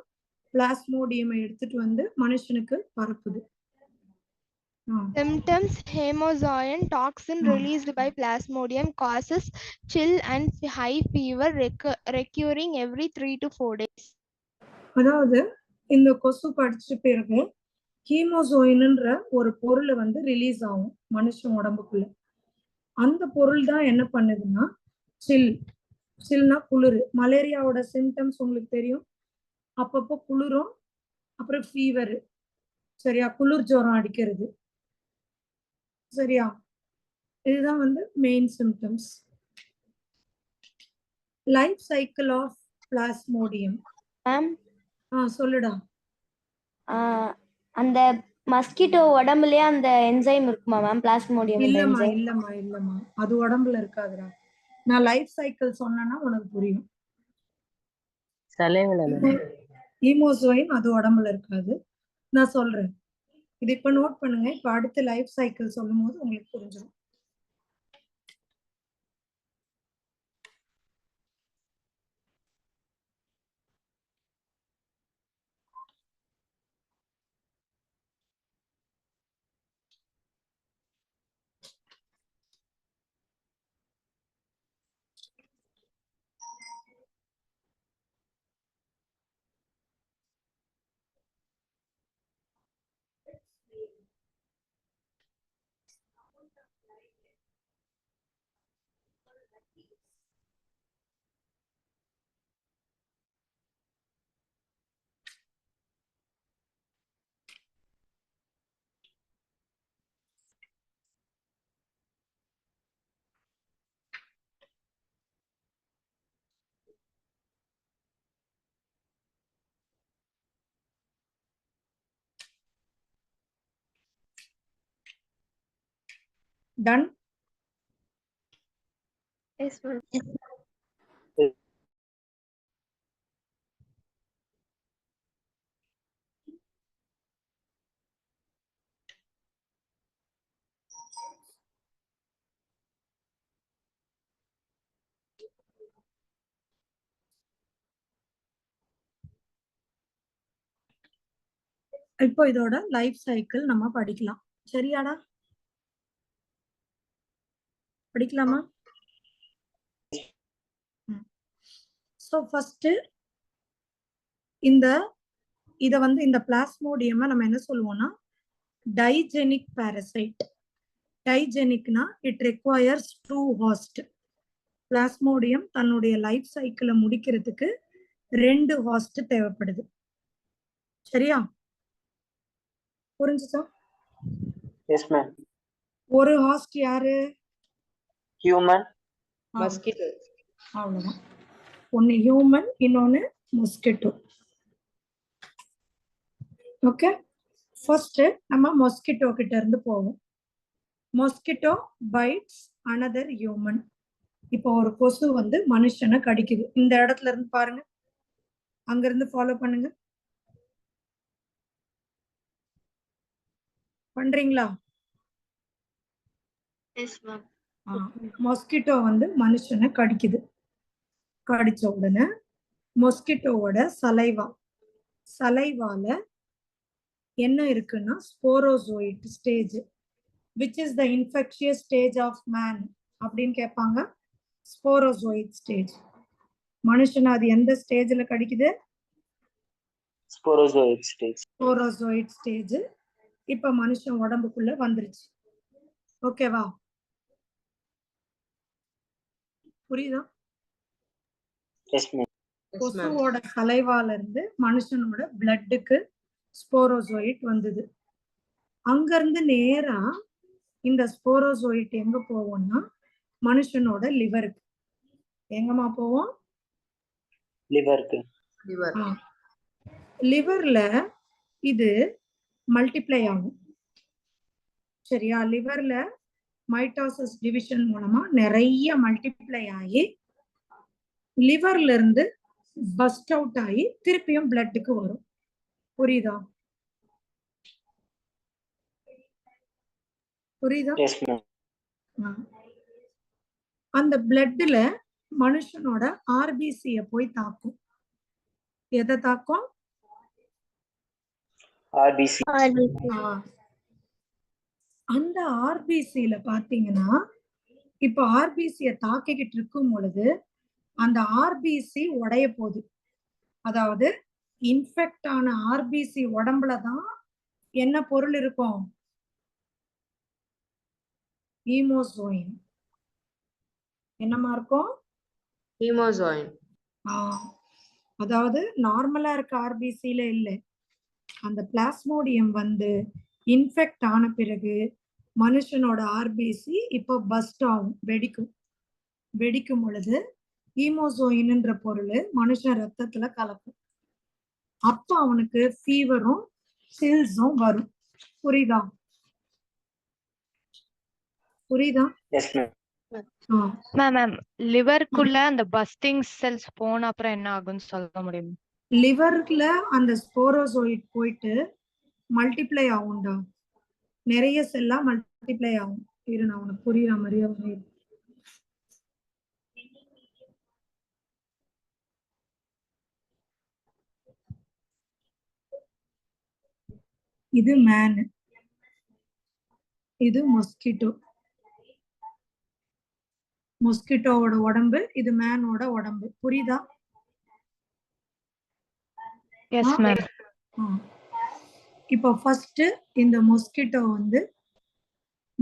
பிளாஸ்மோடியம் எடுத்துட்டு வந்து மனுஷனுக்கு பரப்புது. Symptoms: Hemozoin toxin released by Plasmodium causes chill and high fever recurring every 3 to 4 days. அதாவது இந்த கொசு கடிச்ச பிறகு ஹீமோசோயின்ன்ற ஒரு பொருள் வந்து ரிலீஸ் ஆகும் மனுஷன் உடம்புக்குள்ள. அந்த பொருள் தான் என்ன பண்ணுதுன்னா சில்னா குளிர். மலேரியாவோட சிம்டம்ஸ் உங்களுக்கு தெரியும், அப்பப்போ குளிரும், அப்புறம் ஃபீவர். சரியா? குளிர் ஜுரம் அடிக்கிறது. சரியா? இதுதான் வந்து main symptoms. Life cycle of plasmodium. Ma'am, சொல்லுடா. அந்த மஸ்கிட்டோ உடம்புலயே அந்த என்சைம் இருக்குமா மேம்? பிளாஸ்மோடியம் இல்லம்மா என்சைம்? இல்லம்மா அது உடம்புல இருக்காதுடா. நான் லைஃப் சைக்கிள் சொன்னேன்னா உனக்கு புரியும். ஹீமோசோயின் அது உடம்புல இருக்காது. நான் சொல்றேன், இது இப்ப நோட் பண்ணுங்க. இப்ப அடுத்து லைஃப் சைக்கிள் சொல்லும் போது உங்களுக்கு புரிஞ்சிடும். Done? Yes, ma'am. இப்போ இதோட லைஃப் சைக்கிள் நம்ம படிக்கலாம். சரியாடா? படிக்கலாமா? ஸோ ஃபர்ஸ்ட் இத வந்து இந்த பிளாஸ்மோடியம் நம்ம என்ன சொல்லுவோம்னா டைஜெனிக் பாரசைட். டைஜெனிக்னா இட் ரெக்வயர்ஸ் 2 ஹாஸ்ட். பிளாஸ்மோடியம் தன்னுடைய லைஃப் சைக்கிளை முடிக்கிறதுக்கு 2 ஹாஸ்ட் தேவைப்படுது. சரியா? புரிஞ்சுச்சா? Yes ma'am. ஒரு ஹாஸ்ட் யாரு? Human, mosquito. அவ்வளவுதான். ஒன்னு ஹியூமன், இன்னொன்னு மொஸ்கிட்டோ. ஓகே, ஃபர்ஸ்ட் நம்ம மொஸ்கிட்டோ கிட்ட இருந்து போவோம். Mosquito bites another human. இப்போ ஒரு கொசு வந்து மனுஷனை கடிக்குது. இந்த இடத்துல இருந்து பாருங்க, அங்க இருந்து ஃபாலோ பண்ணுங்க. பண்றீங்களா? Yes, ma'am. மொஸ்கிட்டோ வந்து மனுஷனை கடிக்குது. கடிச்ச உடனே மொஸ்கிட்டோவோட சலைவால என்ன இருக்குன்னா sporozoite stage. which is the infectious stage of man அப்படின்னு கேட்பாங்க. Sporozoite stage. மனுஷன் அது எந்த ஸ்டேஜ்ல கடிக்குது? Sporozoid stage. Sporozoite stage. இப்ப மனுஷன் உடம்புக்குள்ள வந்துருச்சு. ஓகேவா? புரியுதா? Yes, ma'am. கொசுவோட சலைவால இருந்து மனுஷனோட பிளட்டுக்கு ஸ்போரோசோயிட் வந்தது. அங்க இருந்து நேரா இந்த ஸ்போரோசோயிட் எங்க போவோம்னா மனுஷனோட லிவருக்கு. எங்கம்மா போவோம்? லிவருக்கு. லிவர்ல இது மல்டிப்ளை ஆகும். சரியா? லிவர்ல மைட்டோசிஸ் டிவிஷன் மூலமா நிறைய மல்டிப்ளை ஆகி லிவர்ல இருந்து பஸ்ட் அவுட் ஆகி திருப்பியும் பிளட்டுக்கு வரும். புரியுதா? புரியுதா? Yes, ma'am. அந்த பிளட்ல மனுஷனோட ஆர்பிசிய போய் தாக்கும். எதை தாக்கும்? RBC. அந்த ஆர்பிசியில பாத்தீங்கன்னா இப்ப ஆர்பிசிய தாக்கிக்கிட்டு இருக்கும் பொழுது அந்த ஆர்பிசி உடைய போகுது. அதாவது இன்ஃபெக்ட் ஆன ஆர்பிசி உடம்புலதான் என்ன பொருள் இருக்கும்? ஹீமோசோயின். என்னமா இருக்கும்? ஹீமோசோயின். அதாவது நார்மலா இருக்க ஆர்பிசில இல்லை, அந்த பிளாஸ்மோடியம் வந்து இன்ஃபெக்ட் ஆன பிறகு மனுஷனோட ஆர்பிசி இப்போ பஸ்ட் ஆகும், வெடிக்கும் பொழுது ஹீமோசோயின்ன்ற பொருள் மனுஷன் ரத்தத்துல கலக்கும். அப்ப அவனுக்கு ஃபீவரும் சில்ஸும் வரும். புரியுதா? புரியுதா? Yes, ma'am. மேம் லிவருக்குள்ள அந்த பஸ்டிங் செல்ஸ் போன அப்புறம் என்ன ஆகும்னு சொல்ல முடியும்? லிவர்ல அந்த ஸ்போரோசோயிட் போயிட்டு மல்டிப்ளை ஆகும்டா. நிறைய செல்லா மல்டிப்ளை ஆகும். இரு, நான் உனக்கு புரியுற மாதிரியே இது மேன், இது மொஸ்கிட்டோ. மொஸ்கிட்டோவோட உடம்பு, இது மேனோட உடம்பு. புரியுதா? Yes ma'am. இப்போ ஃபர்ஸ்ட் இந்த மொஸ்கிட்டோ வந்து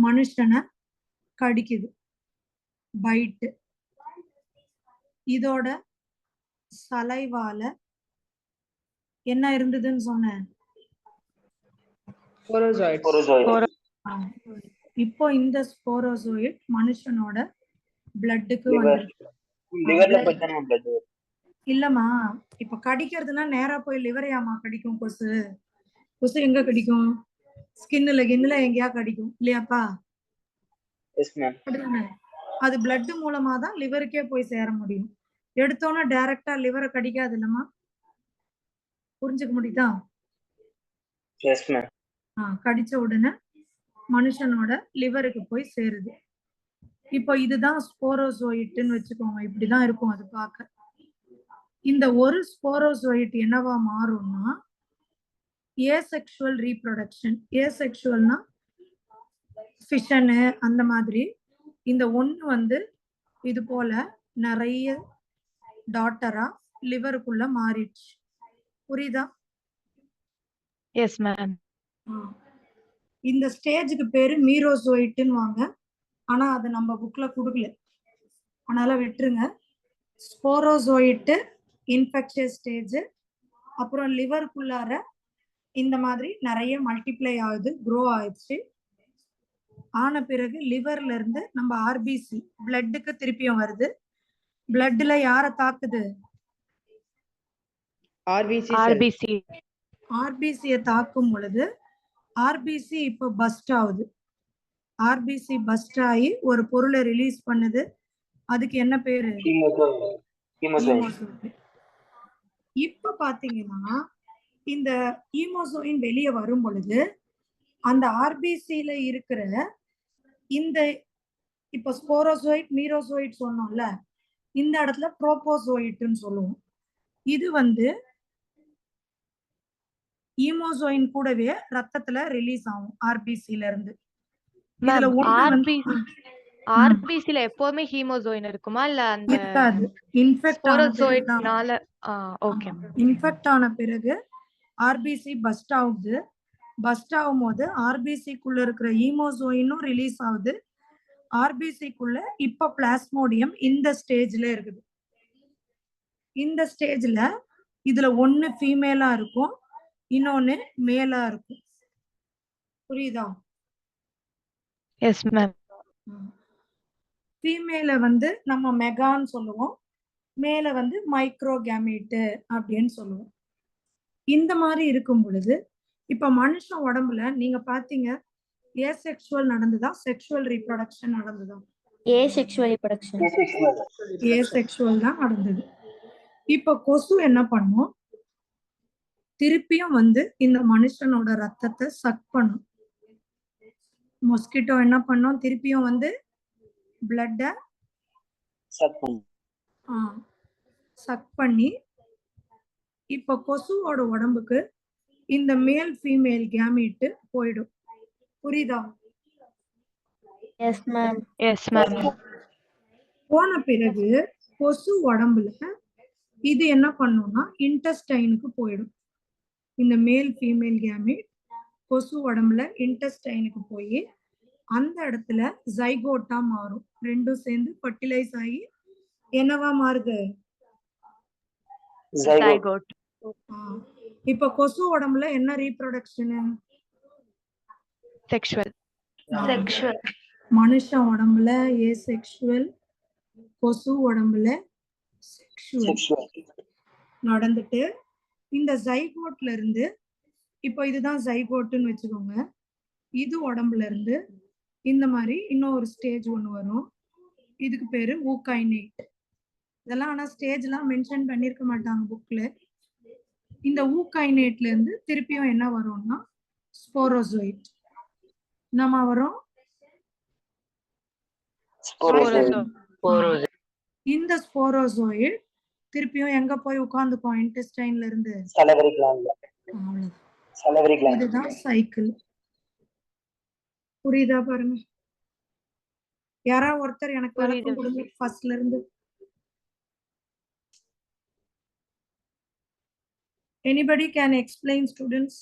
மனுஷனை கடிக்குது, பைட். இதோட சலைவால என்ன இருந்ததுன்னு சொன்னேன்? ஸ்போரோசோயிட். இப்போ இந்த ஸ்போரோசோயிட் மனுஷனோட பிளட்டுக்கு இல்லம்மா. இப்ப கடிக்கிறதுனா நேரா போய் லிவரையாமா கடிக்கும்? கொசு எங்க கடிக்கும்? ஸ்கின்னுல எங்கேயா கடிக்கும் இல்லையாப்பா? அது பிளட் மூலமா தான் லிவருக்கே போய் சேர முடியும். எடுத்தோன்னா டைரக்டா லிவரை கடிக்காது இல்லம்மா. புரிஞ்சுக்க முடியுதா? கடிச்ச உடனே மனுஷனோட லிவருக்கு போய் சேருது. இப்போ இதுதான் ஸ்போரோசோயிட்னு வச்சுக்கோங்க. இப்படிதான் இருக்கும் அது பார்க்க. இந்த ஒரு ஸ்போரோசோயிட் என்னவா மாறும்னா ஏசெக்சுவல் ரீப்ரொடக்ஷன். ஏசெக்சுவல்னா ஃபிஷனு அந்த மாதிரி. இந்த ஒண்ணு வந்து இது போல நிறைய டாட்டரா லிவருக்குள்ள மாறிடுச்சு. புரியுதா? Yes ma'am. இந்த ஸ்டேஜுக்கு பேரு மீரோசோயிட்னு வாங்க. ஆனா அது நம்ம புக்ல கொடுக்கல, அதனால விட்டுருங்க. Sporozoite infectious stage. அப்புறம் லிவருக்குள்ளார இந்த மாதிரி நிறைய மல்டிப்ளை ஆகுது, க்ரோ ஆயிடுச்சு. ஆன பிறகு லிவர்ல இருந்து நம்ம ஆர்பிசி பிளட்டுக்கு திருப்பியும் வருது. பிளட்ல யார தாக்குது? ஆர்பிசியை தாக்கும் பொழுது ஆர்பிசி இப்போ பஸ்ட் ஆகுது. ஆர்பிசி பஸ்ட் ஆகி ஒரு பொருளை ரிலீஸ் பண்ணுது. அதுக்கு என்ன பேரு? ஹீமோசோயின். இப்ப பாத்தீங்கன்னா இந்த ஹீமோசோயின் வெளியே வரும் பொழுது அந்த ஆர்பிசில இருக்கிற இந்த இப்ப ஸ்போரோசோயிட் மீரோசோயிட் சொன்னோம்ல, இந்த இடத்துல ட்ரோபோசோயிட்னு சொல்லுவோம். இது ஹீமோசோயின் கூடவே ரத்தத்துல ரிலீஸ் ஆகும் ஆர்பிசில இருந்து. இதுல மேம் ஒண்ணு ஆர்பிசில எப்பவுமே ஹீமோசோயின் இருக்குமா இல்ல அந்த இருக்காது. இன்ஃபெக்ட் ஆன ஸ்போரோசோயிட்னால? Okay ma'am. இன்ஃபெக்ட் ஆன பிறகு ஆர்பிசி பஸ்ட் ஆகுது. பஸ்ட் ஆகும்போது ஆர்பிசிக்குள்ள இருக்கிற ஹீமோசோயினும் ரிலீஸ் ஆகுது. ஆர்பிசிக்குள்ள இப்ப பிளாஸ்மோடியம் இந்த ஸ்டேஜ்ல இருக்குது. இந்த ஸ்டேஜ்ல இதுல ஒண்ணு ஃபீமேலா இருக்கும், இன்னொன்னு மேலா இருக்கும். புரியுதா? Yes ma'am. ஃபீமேல நம்ம மெகான்னு சொல்லுவோம், மேல மைக்ரோகேமீட்டு அப்படின்னு சொல்லுவோம். இந்த மாதிரி இருக்கும் பொழுது இப்ப மனுஷன் உடம்புல நீங்க பாத்தீங்க ஏசெக்சுவல் நடந்ததா செக்ஷுவல் ரீப்ரொடக்ஷன் நடந்ததா? Asexual reproduction. ஏசெக்சுவல் தான் நடந்தது. இப்ப கொசு என்ன பண்ணும்? திருப்பியும் இந்த மனுஷனோட ரத்தத்தை சக் பண்ணும். மொஸ்கிட்டோ என்ன பண்ணும்? திருப்பியும் பிளட்ட சக் பண்ணி இப்ப கொசுவோட உடம்புக்கு இந்த மேல் ஃபீமேல் கேமீட் போயிடும். புரியுதா? Yes ma'am. Yes ma'am. போன பிறகு கொசு உடம்புல இது என்ன பண்ணும்னா இன்டெஸ்டைனுக்கு போயிடும். இந்த மேல் ஃபீமேல் கேமீட் கொசு உடம்புல இன்டெஸ்டைனுக்கு போய் அந்த இடத்துல ஜைகோட்டா மாறும். ரெண்டும் சேர்ந்து ஃபர்டிலைஸ் ஆகி என்னவா மாறுது? ஜைகோட். இப்ப கொசு உடம்புல என்ன ரீப்ரொடக்ஷன்? செக்ஷுவல். மனுஷன் உடம்புல ஏசெக்சுவல், கொசு உடம்புல செக்ஷுவல் நடந்துட்டு இந்த ஜைகோட்ல இருந்து இப்போ இதுதான் ஜைகோட்டுன்னு வச்சுக்கோங்க. இது உடம்புல இருந்து இந்த மாதிரி இன்னொரு ஸ்டேஜ் ஒன்று வரும். இதுக்கு பேரு ஊகைனேட். இதெல்லாம் ஆனா ஸ்டேஜ்லாம் மென்ஷன் பண்ணிருக்க மாட்டாங்க புக்ல. இந்த ஊகைனேட்ல இருந்து திருப்பியும் என்ன வரும்னா ஸ்போரோசோயிட் நம்ம வரும். இந்த ஸ்போரோசோயிட் திருப்பியும் எங்க போய் உட்கார்ந்துக்கும்? இன்டெஸ்டைன்ல இருந்து. இதுதான் சைக்கிள். புரியுதா பாருங்க. யாராவது ஒருத்தர் எனக்கு விளக்கம் கொடுங்க ஃபர்ஸ்ட்ல இருந்து. Anybody can explain, students?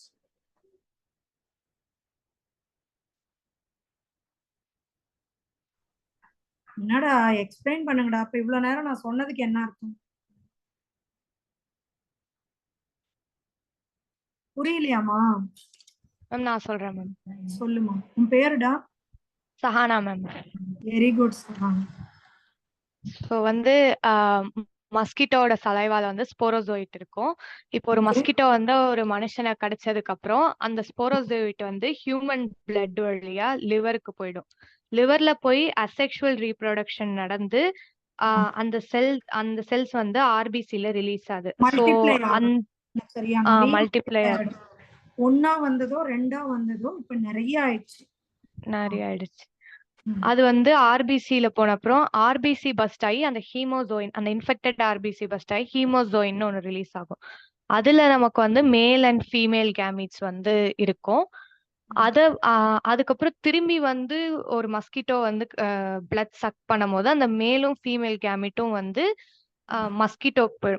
என்னடா எக்ஸ்பிளைன் பண்ணுங்கடா. அப்ப இவ்வளவு நேரம் நான் சொன்னதுக்கு என்ன அர்த்தம்? புரியலையாமா? மேம் நான் சொல்றேன் மேம். சொல்லுமா. உன் பேருடா? Sahana ma'am. Very good Sahana. So மஸ்கிட்டோட சலைவால ஸ்போரோசோயிட் இருக்கும். இப்போ ஒரு மஸ்கிட்டோ ஒரு மனுஷனை கடிச்சதுக்கு அப்புறம் அந்த ஸ்போரோசோயிட் ஹியூமன் பிளட் வழியா லிவருக்கு போயிடும். லிவர்ல போய் அசெக்சுவல் ரீப்ரொடக்ஷன் நடந்து அந்த செல்ஸ் ஆர்பிசில ரிலீஸ் ஆகுது. மல்டிப்ளையர் ஒன்னா வந்ததோ ரெண்டா வந்ததோ இப்ப நிறைய ஆயிடுச்சு. அது ஆர்பிசில போன அப்புறம் ஆர்பிசி பஸ்ட் ஆகி அந்த ஹீமோசோயின், அந்த இன்ஃபெக்டட் ஆர்பிசி பஸ்ட் ஆகி ஹீமோசோயின் ஒன்று ரிலீஸ் ஆகும். அதுல நமக்கு மேல் அண்ட் ஃபீமேல் கேமிட்ஸ் இருக்கும். அதுக்கப்புறம் திரும்பி ஒரு மஸ்கிட்டோ பிளட் சக் பண்ணும் போது அந்த மேலும் ஃபீமேல் கேமிட்டும்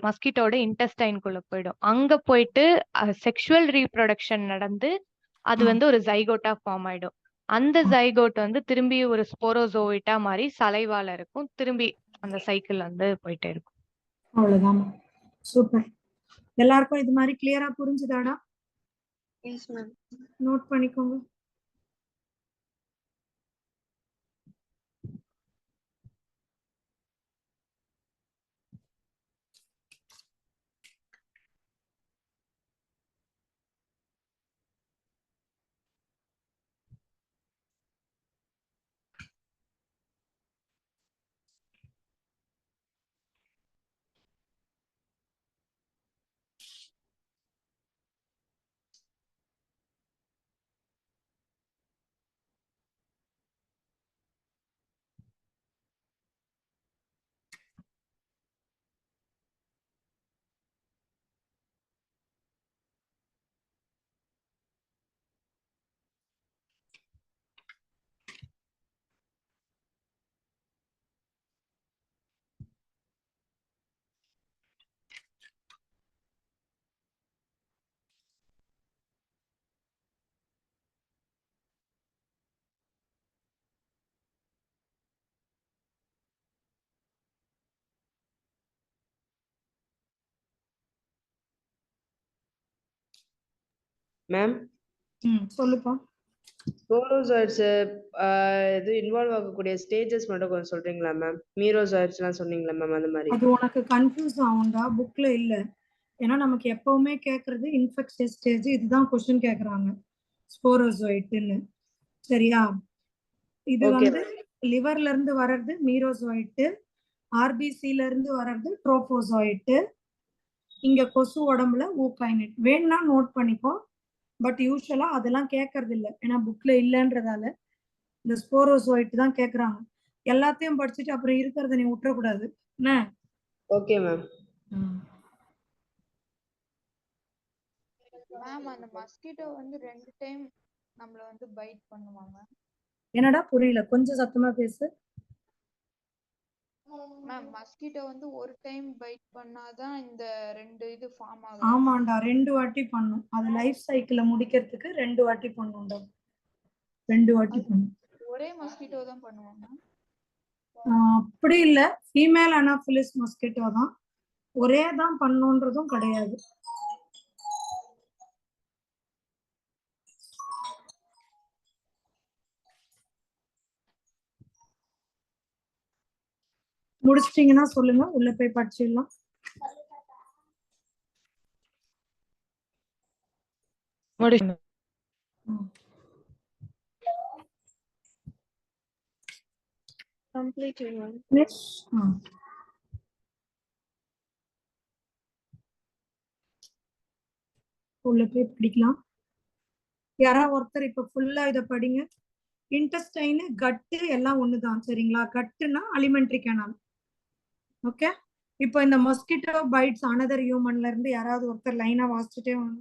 மஸ்கிட்டோட இன்டெஸ்டைன்குள்ள போயிடும். அங்க போயிட்டு செக்ஷுவல் ரீப்ரொடக்ஷன் நடந்து அது ஒரு ஜைகோட்டா ஃபார்ம் ஆயிடும். அந்த ஜைகோட் திரும்பி ஒரு ஸ்போரோசோயிட்டா மாதிரி சலைவால இருக்கும். திரும்பி அந்த சைக்கிள் போயிட்டே இருக்கும். அவ்வளவுதான். சூப்பர். எல்லாருக்கும் இது மாதிரி கிளியரா புரிஞ்சுதாடா? Yes ma'am. நோட் பண்ணிக்கோங்க. மேம் சொல்லுப்பா. ஸ்போரோசாய்ட்ஸ் இது இன்வால்வ் ஆகக்கூடிய ஸ்டேஜஸ் மட்டும் கொஞ்சம் சொல்றீங்களா மேம்? மீரோசாய்ட்ஸ்லாம் சொன்னீங்களா மேம் அந்த மாதிரி? அது உனக்கு கன்ஃபியூஸ் ஆகும்டா, புக்ல இல்ல. ஏன்னா நமக்கு எப்பவுமே கேட்கறது இன்ஃபெக்ஷன் ஸ்டேஜ், இதுதான் கொஸ்டின் கேட்கறாங்க ஸ்போரோசோயிட்னு. சரியா? இது வந்து லிவர்ல இருந்து வர்றது மீரோசோயிட், ஆர்பிசில இருந்து வர்றது ட்ரோபோசோயிட், இங்க கொசு உடம்புல ஊகாயினேட். வேணும்னா நோட் பண்ணிக்கோ, பட் யூஸ்வலா அதெல்லாம் கேட்கறது இல்லை, ஏன்னா புக்ல இல்லைன்றதால இந்த ஸ்போரோசோயிட் தான் கேட்கறாங்க. எல்லாத்தையும் படிச்சுட்டு அப்புறம் இருக்கிறத நீ விட்டுறக்கூடாது என்ன? Okay ma'am. மேம் அந்த மஸ்கிட்டோ வந்து 2 டைம் நம்மள வந்து பைட் பண்ணுவாங்க. என்னடா புரியல, கொஞ்சம் சத்தமா பேசு. மேம் மஸ்கிட்டோ வந்து ஒரு டைம் பைட் பண்ணாதான் இந்த 2 இது ஃபார்ம் ஆகுது. ஆமாண்டா, 2 வாட்டி பண்ணும். அது லைஃப் சைக்கிள முடிக்கிறதுக்கு 2 வாட்டி பண்ணும்டா. 2 வாட்டி பண்ணும். ஒரே மஸ்கிட்டோ தான் பண்ணுவாங்க. அப்படி இல்ல, ஃபீமேல் அனாஃபிலிஸ் மஸ்கிட்டோ தான் ஒரே தான் பண்ணுன்றதும் கிடையாது. முடிச்சிட்டீங்கன்னா சொல்லுங்க, உள்ள போய் படிச்சிடலாம். Complete one. உள்ள போய் படிக்கலாம். யாராவது ஒருத்தர் இப்ப ஃபுல்லா இத படிங்க. இன்டெஸ்டைன், கட்டு எல்லாம் ஒண்ணுதான். சரிங்களா? கட்டுனா அலிமெண்ட்ரி கேனால். ஓகே, இப்போ இந்த மஸ்கிட்டோ பைட்ஸ் அனதர் ஹியூமன்ல இருந்து யாராவது ஒருத்தர் லைனா வாசிச்சுட்டே வாங்க.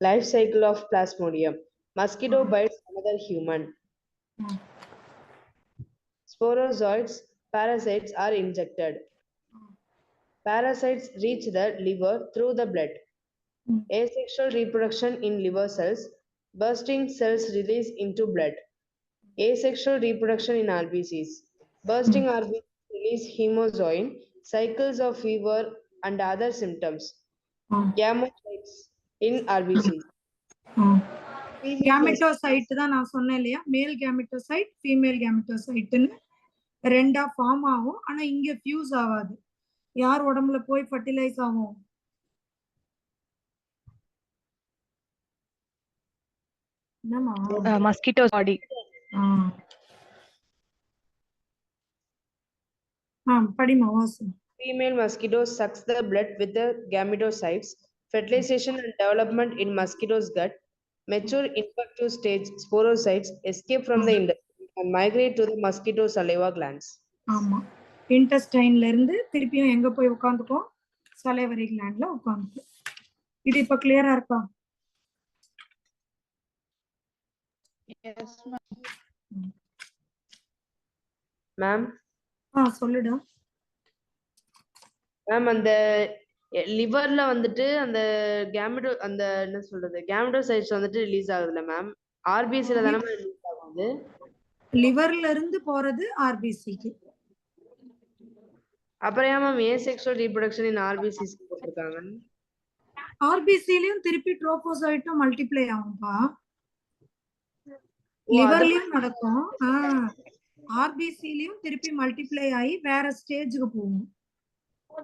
Life cycle of Plasmodium. Mosquito bites another human. Sporozoids, parasites are injected. Parasites reach the liver through the blood. Asexual reproduction in liver cells. Bursting cells release into blood. Asexual reproduction in RBCs. Bursting RBCs release hemozoin. Cycles of fever and other symptoms. Gametophytes in RBCs. கேமெட்டோசைட் தான் நான் சொன்னேன் இல்லையா, மேல் கேமெட்டோசைட் female கேமெட்டோசைட்னு ரெண்டா form ஆகும். ஆனா இங்க fuse ஆகாது. யார் உடம்புல போய் ஃபர்டிலைஸ் ஆகும்? என்னமா? Mosquito body. படிமா Vasu. Female mosquito sucks the blood with the gametocytes. Fertilization and development in mosquito's gut. Mature infective stage sporocytes escape from the intestine and migrate to the mosquito saliva glands. ஆமா, இன்டெஸ்டைன்ல இருந்து திருப்பியும் எங்க போய் உட்காந்துக்கும்? Salivary கிளாண்ட்ல உட்காந்துக்கும். இது இப்ப கிளியரா இருக்கா? Yes ma'am. Ma'am சொல்லுடா. மேம் அந்த லிவர்ல வந்துட்டு அந்த கேமெட்டோ அந்த என்ன சொல்றது கேமெட்டோசைட்ஸ் வந்துட்டு ரிலீஸ் ஆகுதுல மேம், ஆர்பிசில தானே ரிலீஸ் ஆகுது? லிவர்ல இருந்து போறது ஆர்பிசிக்கு. அப்புறம் ஏன் ma'am asexual reproduction in RPCs போட்டிருக்காங்க? ஆர்பிசிலயும் திருப்பி ட்ரோபோசைட்டும் மல்டிப்ளை ஆகும்பா. லிவர்லயும் நடக்கும், ஆர்பிசிலயும் திருப்பி மல்டிப்ளை ஆகி வேற ஸ்டேஜுக்கு போகும்.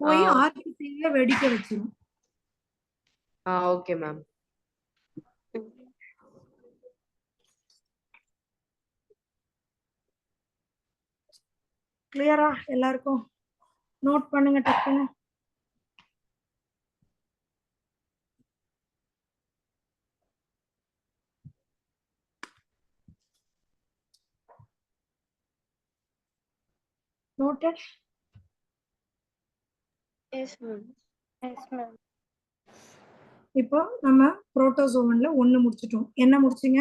போய் ஆர்பிசில வெடிக்க வச்சிரும். Okay ma'am. கிளியரா எல்லாருக்கும்? நோட் பண்ணுங்க டக்குன்னு. Noted? Yes, ma'am. Yes, ma'am. இப்போ நம்ம புரோட்டோசோவன்ல 1 முடிச்சிட்டோம். என்ன முடிச்சீங்க?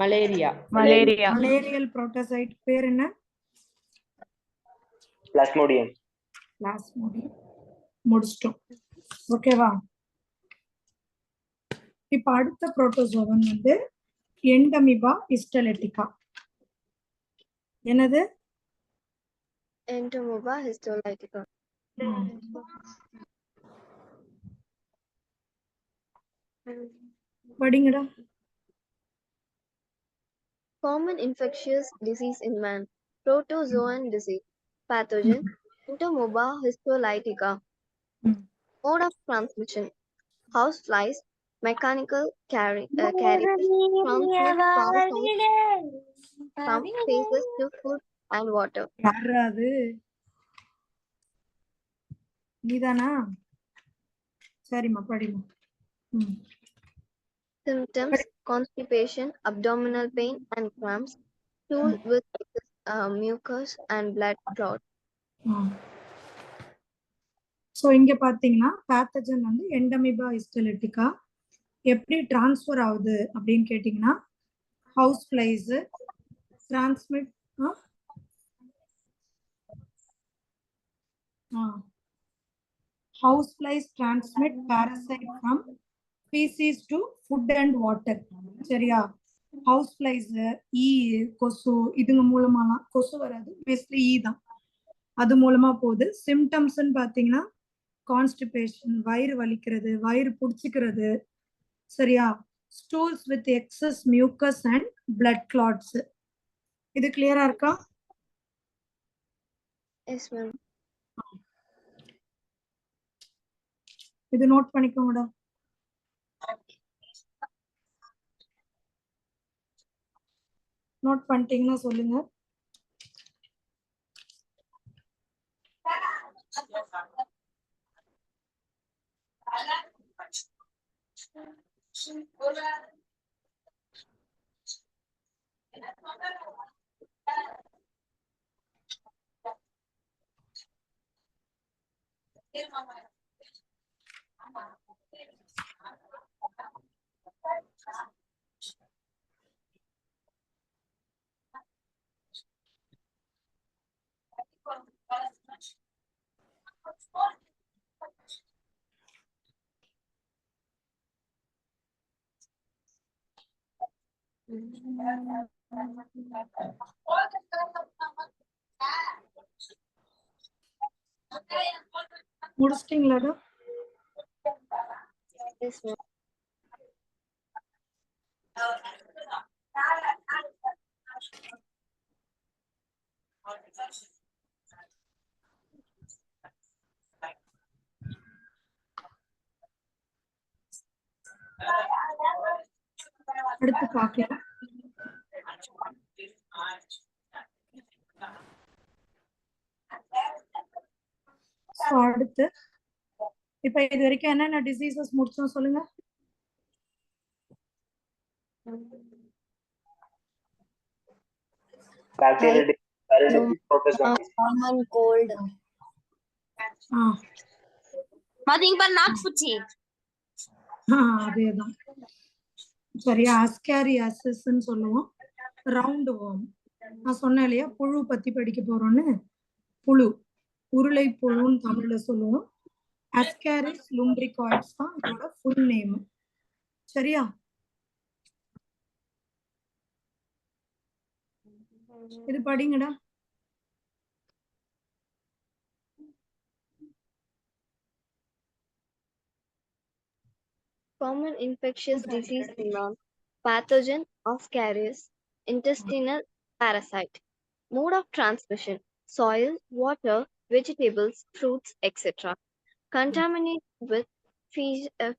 மலேரியா. மலேரியல் புரோட்டோசைட் பேர் என்ன? பிளாஸ்மோடியம். முடிச்சிட்டோம். ஓகேவா? இப்ப அடுத்த புரோட்டோசோவன் வந்து எண்டமிபா ஹிஸ்டோலைட்டிகா. என்னது? Entamoeba histolytica. படிங்கடா. Common infectious disease in man. Protozoan disease. Pathogen. Entomoeba histolytica. Mode of transmission. Houseflies. Mechanical carriers. Transmit from faces to food and water. யாராது நீதானா? சரிம்மா படிமா. Symptoms: constipation, abdominal pain and cramps, stool with mucus and blood clot. So இங்க பாத்தீங்கன்னா pathogen வந்து எண்டமிபா ஹிஸ்டலிட்டிகா எப்படி transfer ஆகுது அப்படின்னு கேட்டீங்கன்னா house flies transmit house flies transmit parasite from feces to food and water. சரியா? house flies ஈ கொசு இதுங்க மூலமாலாம் கொசு வராது, பேசிக்கலி ஈ தான், அது மூலமா போகுது. சிம்டம்ஸ்ன்னு பாத்தீங்கன்னா கான்ஸ்டிபேஷன், வயிறு வலிக்கிறது, வயிறு புடிச்சுக்கிறது. சரியா? Stools with excess mucus and blood clots. இது கிளியரா இருக்கா? Yes, ma'am. இது நோட் பண்ணிக்கோங்கடா. நோட் பண்ணிட்டீங்கன்னா சொல்லுங்க. முடிச்சிட்டீங்களாடா? Yes, ma'am. அடுத்து பார்க்கலாம். அடுத்து இப்ப இது வரைக்கும் என்னென்ன டிசீசஸ் முடிச்சோம் சொல்லுங்க. common cold. அதேதான். சரியா? அஸ்காரியாசிஸ்ன்னு சொல்லுவோம். ரவுண்ட் வார்ம் நான் சொன்னேன் இல்லையா, புழு பத்தி படிக்க போறோம்னு. புழு, உருளை புழுன்னு தமிழ்ல சொல்லுவோம். அஸ்காரிஸ் லும்ப்ரிகாய்ட்ஸ் தான் இதோட ஃபுல் நேம். சரியா? இது படிங்கடா. Common infectious disease in man. Pathogen: Ascaris. Intestinal parasite. Mode of transmission: soil, water, vegetables, fruits, etc. Contaminated with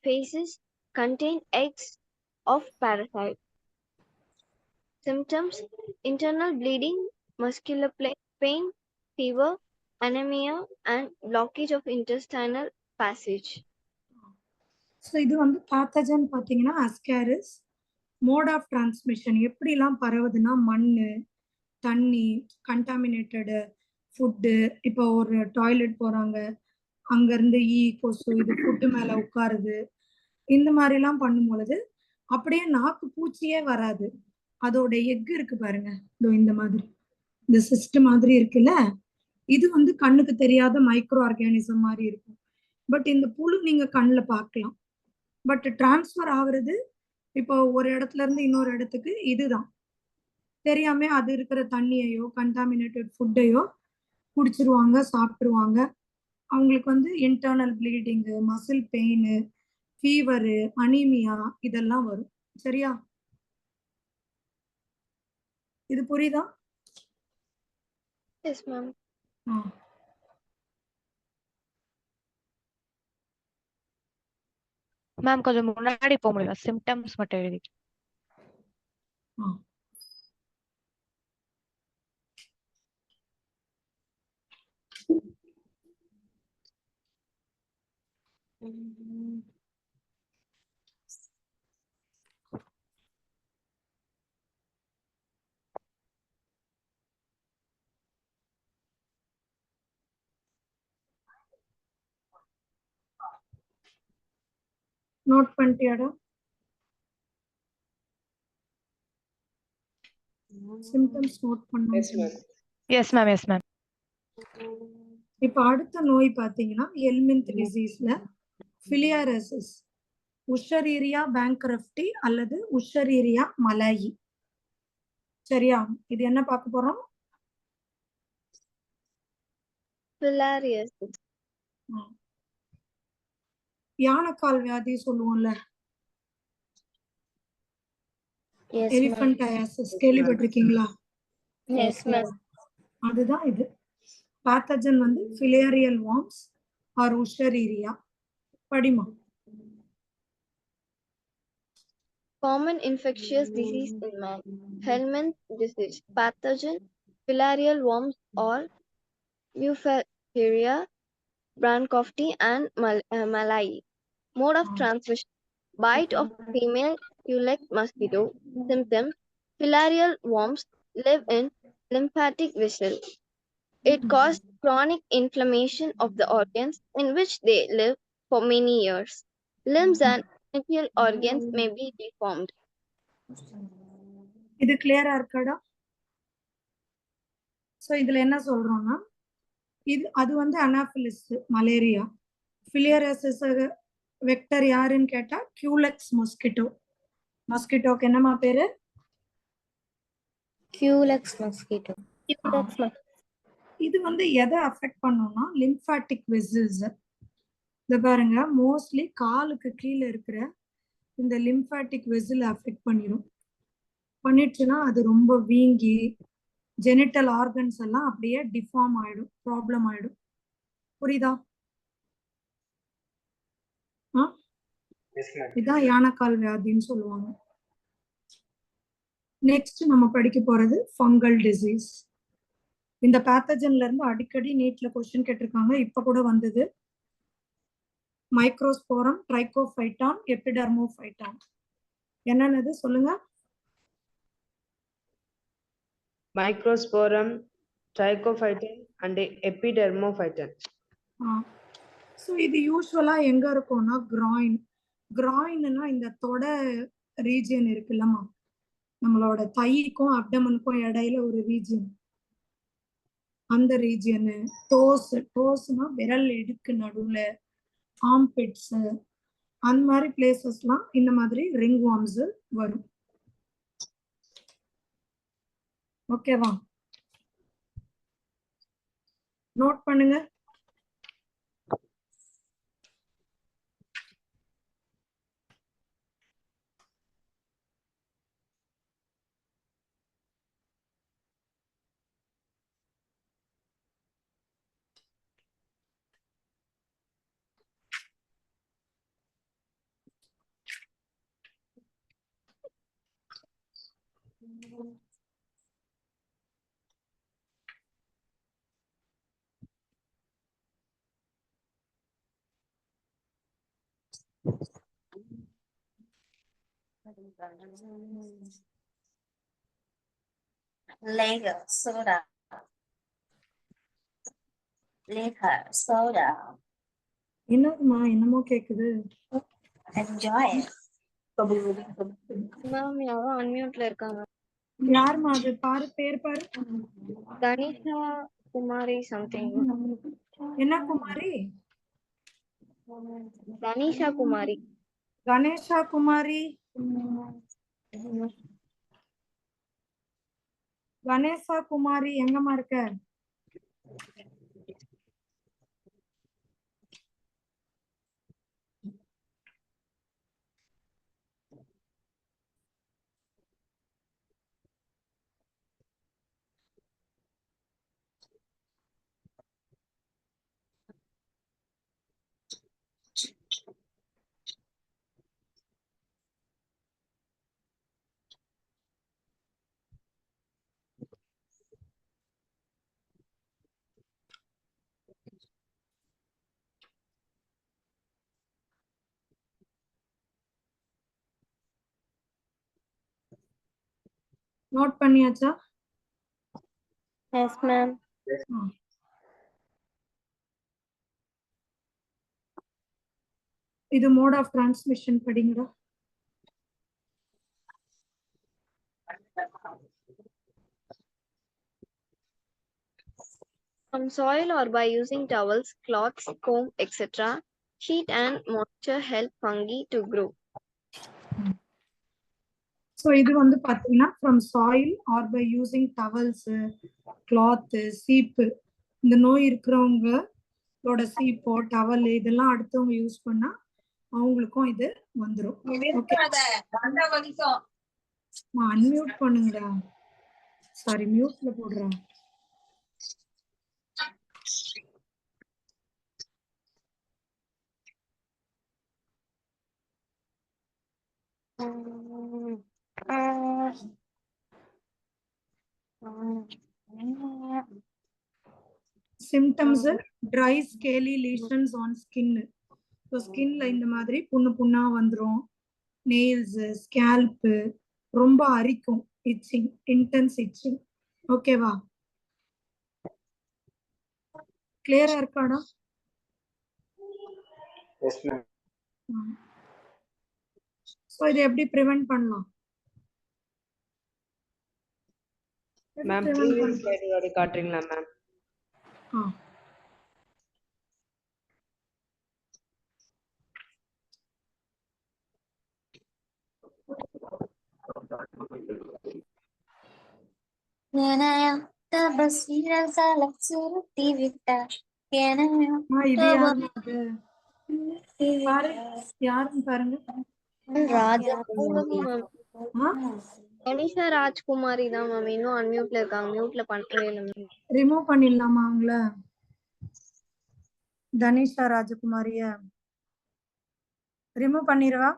feces, contain eggs of parasite. Symptoms: internal bleeding, muscular pain, fever, anemia, and blockage of intestinal passage. So இது வந்து pathogen பார்த்தீங்கன்னா ascaris. Mode of transmission எப்படிலாம் பரவுதுன்னா மண், தண்ணி, கண்டாமினேட்டடு food. இப்போ ஒரு toilet போகிறாங்க, அங்கேருந்து ஈ கொசு இது ஃபுட்டு மேலே உட்காருது. இந்த மாதிரிலாம் பண்ணும் பொழுது அப்படியே நாக்கு பூச்சியே வராது, அதோட எக் இருக்கு பாருங்க, இந்த மாதிரி இந்த சிஸ்ட் மாதிரி இருக்குல்ல, இது வந்து கண்ணுக்கு தெரியாத மைக்ரோ ஆர்கானிசம் மாதிரி இருக்கும். பட் இந்த புழு நீங்க கண்ணில் பார்க்கலாம். பட் டிரான்ஸ்ஃபர் ஆகுறது இப்போ ஒரு இடத்துல இருந்து இன்னொரு இடத்துக்கு இதுதான் தெரியாம அது இருக்கிற தண்ணியையோ கண்டாமினேட்டட் ஃபுட்டையோ குடிச்சிருவாங்க, சாப்பிட்டுருவாங்க. அவங்களுக்கு வந்து internal bleeding, muscle pain, fever, anaemia இதெல்லாம் வரும். சரியா? இது புரியுதா? Yes, ma'am. மேம் கொஞ்சம் முன்னாடி போக முடியும், சிம்டம்ஸ் மட்டும் எழுதி. நோட் பண்ணிட்டியாடா? சிம்டம்ஸ் நோட் பண்ணு. S ma'am, yes ma'am. இப்ப அடுத்த நோய் பாத்தீங்கன்னா ஹெல்மிந்த் டிசீஸ்ல ஃபிலியாரிசிஸ், உஷரீரியா பேங்க்ரப்டி அல்லது உஷரீரியா மலாயி. சரியா? இது என்ன பார்க்க போறோம்? Filariasis. யானைக்கால் வியாதி சொல்லுவோம்ல, Yes, ma'am. எலிஃபண்டாயாசிஸ் கேள்விப்பட்டிருக்கீங்களா? Yes, ma'am. அதுதான் இது. பேத்தஜன் வந்து ஃபிலேரியல் வார்ம்ஸ் ஆர் உஷரீரியா. படிமா. Common infectious disease in man. Helminth disease. Pathogen. Filarial worms or Euphoria, Brancophti and Malayi. Mode of transmission. Bite of female Culex mosquito. Symptoms. Filarial worms live in lymphatic vessel. It causes chronic inflammation of the organs in which they live for many years. Limbs and genital organs may be deformed. இது கிளியரா இருக்காடா? So இதுல என்ன சொல்றோம்னா, அது வந்து Anopheles malaria. ஃபிலியாரிசிஸ் vector யாருன்னு கேட்டா கியூலெக்ஸ் மஸ்கிட்டோ. மஸ்கிட்டோக்கு என்னமா பேரு? Culex mosquito. இது வந்து எதை அஃபெக்ட் பண்ணும்னா லிம்பாட்டிக் வெசல்ஸ். இத பாருங்க, மோஸ்ட்லி காலுக்கு கீழே இருக்கிற இந்த லிம்பாட்டிக் வெசல் அஃபெக்ட் பண்ணிடுச்சுன்னா அது ரொம்ப வீங்கி ஜெனிட்டல் ஆர்கன்ஸ் எல்லாம் அப்படியே டிஃபார்ம் ஆயிடும், ப்ராப்ளம் ஆயிடும். புரியுதா? இதான் யானைக்கால் வியாதின்னு சொல்லுவாங்க. நெக்ஸ்ட் நம்ம படிக்க போறது ஃபங்கல் டிசீஸ். இந்த பேத்தஜன்ல இருந்து அடிக்கடி நீட்ல கொஸ்டின் கேட்டிருக்காங்க. இப்ப கூட வந்தது. மைக்ரோஸ்போரம், ட்ரைகோஃபைட்டான், எபிடெர்மோஃபைட்டான். என்னன்னது சொல்லுங்க? Microsporum, Trichophyton and Epidermophyton. So இது யூஸ்வலா எங்க இருக்கும்னா கிராயின். கிராயின்னா இந்த தொட ரீஜியன் இருக்குல்லம்மா, நம்மளோட தைக்கும் அப்டமனுக்கும் இடையில ஒரு ரீஜியன், அந்த ரீஜியனு. டோஸ்னா விரல் இடுக்கு நடுவுல, ஆம்பிட்ஸ், அந்த மாதிரி பிளேசஸ்லாம் இந்த மாதிரி ரிங் வார்ம்ஸ் வரும். ஓகேவா? நோட் பண்ணுங்க. Lager soda. Liquor soda. என்னதுமா என்னமோ கேக்குது? Enjoy. Ma'am, யாரோ அன்மியூட்ல இருக்காங்க. யாருமா அது? பாரு, பேர் பாரு. கணேஷா குமாரி சம்திங். என்ன குமாரி? கணேஷா குமாரி. கணேஷா குமாரி. கணேசா குமாரி எங்கம்மா இருக்க? நோட் பண்ணியாச்சா? Yes ma'am. இது மோட் ஆஃப் டிரான்ஸ்மிஷன் படிங்கடா. From soil or by using towels, cloths, comb, etc. Heat and moisture help fungi to grow. So இது வந்து பார்த்தீங்கன்னா from soil or by using towels, cloth, சீப்பு, இந்த நோய் இருக்கிறவங்களோட சீப்போ டவல் இதெல்லாம் அடுத்தவங்க யூஸ் பண்ணா அவங்களுக்கும் இது வந்துடும். அன்மியூட் பண்ணுங்கடா. சாரி, மியூட்ல போடுறா. Symptoms try scaly lesions on skin. So ஸ்கின்ல இந்த மாதிரி புண்ணு புண்ணா வந்துடும். நெயில்ஸ், ஸ்கேல்ப்பு ரொம்ப அரிக்கும். Itching, intense itching. ஓகேவா? கிளியரா இருக்காடா? Yes ma'am. ஸோ இதை எப்படி ப்ரிவென்ட் பண்ணலாம்? மேம் ப்ரீவியஸ் ஸ்லைடு காட்டுறீங்களா மேம்? இது யாருன்னு பாருங்க. Anisha Rajkumari தான் மேம். இன்னும் அன்மியூட்ல இருக்காங்க. மியூட்ல பண்ணவே இல்லை மேம். ரிமூவ் பண்ணிடலாமா அவங்கள? தனிஷா ராஜகுமாரிய ரிமூவ் பண்ணிரவா?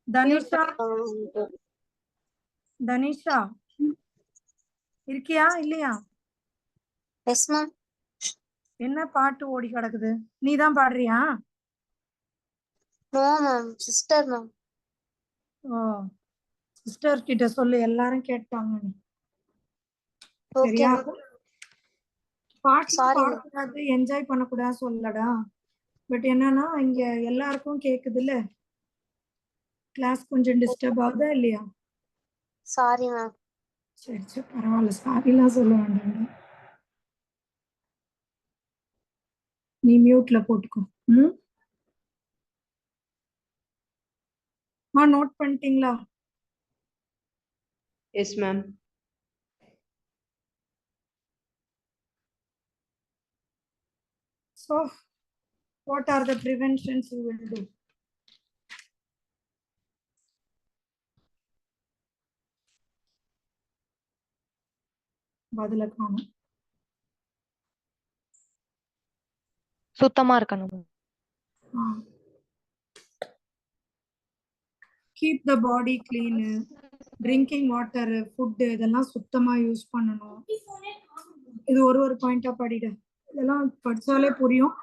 தனிஷா, தனிஷா இருக்கியா இல்லையா? Yes ma'am. என்ன பாட்டு ஓடி கிடக்குது? நீ தான் பாடுறியா? No ma'am, sister ma'am. Oh, sister கிட்ட சொல்லு, எல்லாரும் கேட்பாங்க. சரியா? பாட்டு பாடக்கூடாது, என்ஜாய் பண்ணக்கூடாது சொல்லடா. பட் என்னன்னா இங்க எல்லாருக்கும் கேக்குதுல்ல, கிளாஸ் கொஞ்சம் டிஸ்டர்ப் ஆகுதா இல்லையா? Sorry ma'am. சரி சரி, பரவாயில்ல, சாரிலாம் சொல்ல வேண்டாம். நீ மியூட்ல போட்டுக்கோ. நோட் பண்ணிட்டீங்களா? Yes ma'am. So what are the preventions you will do? பதில காணோம். சுத்தமா இருக்கணும். Keep the body clean. Drinking water, food இதெல்லாம் சுத்தமா யூஸ் பண்ணணும். இது ஒரு பாயிண்டா படிட. இதெல்லாம் படிச்சாலே புரியும்.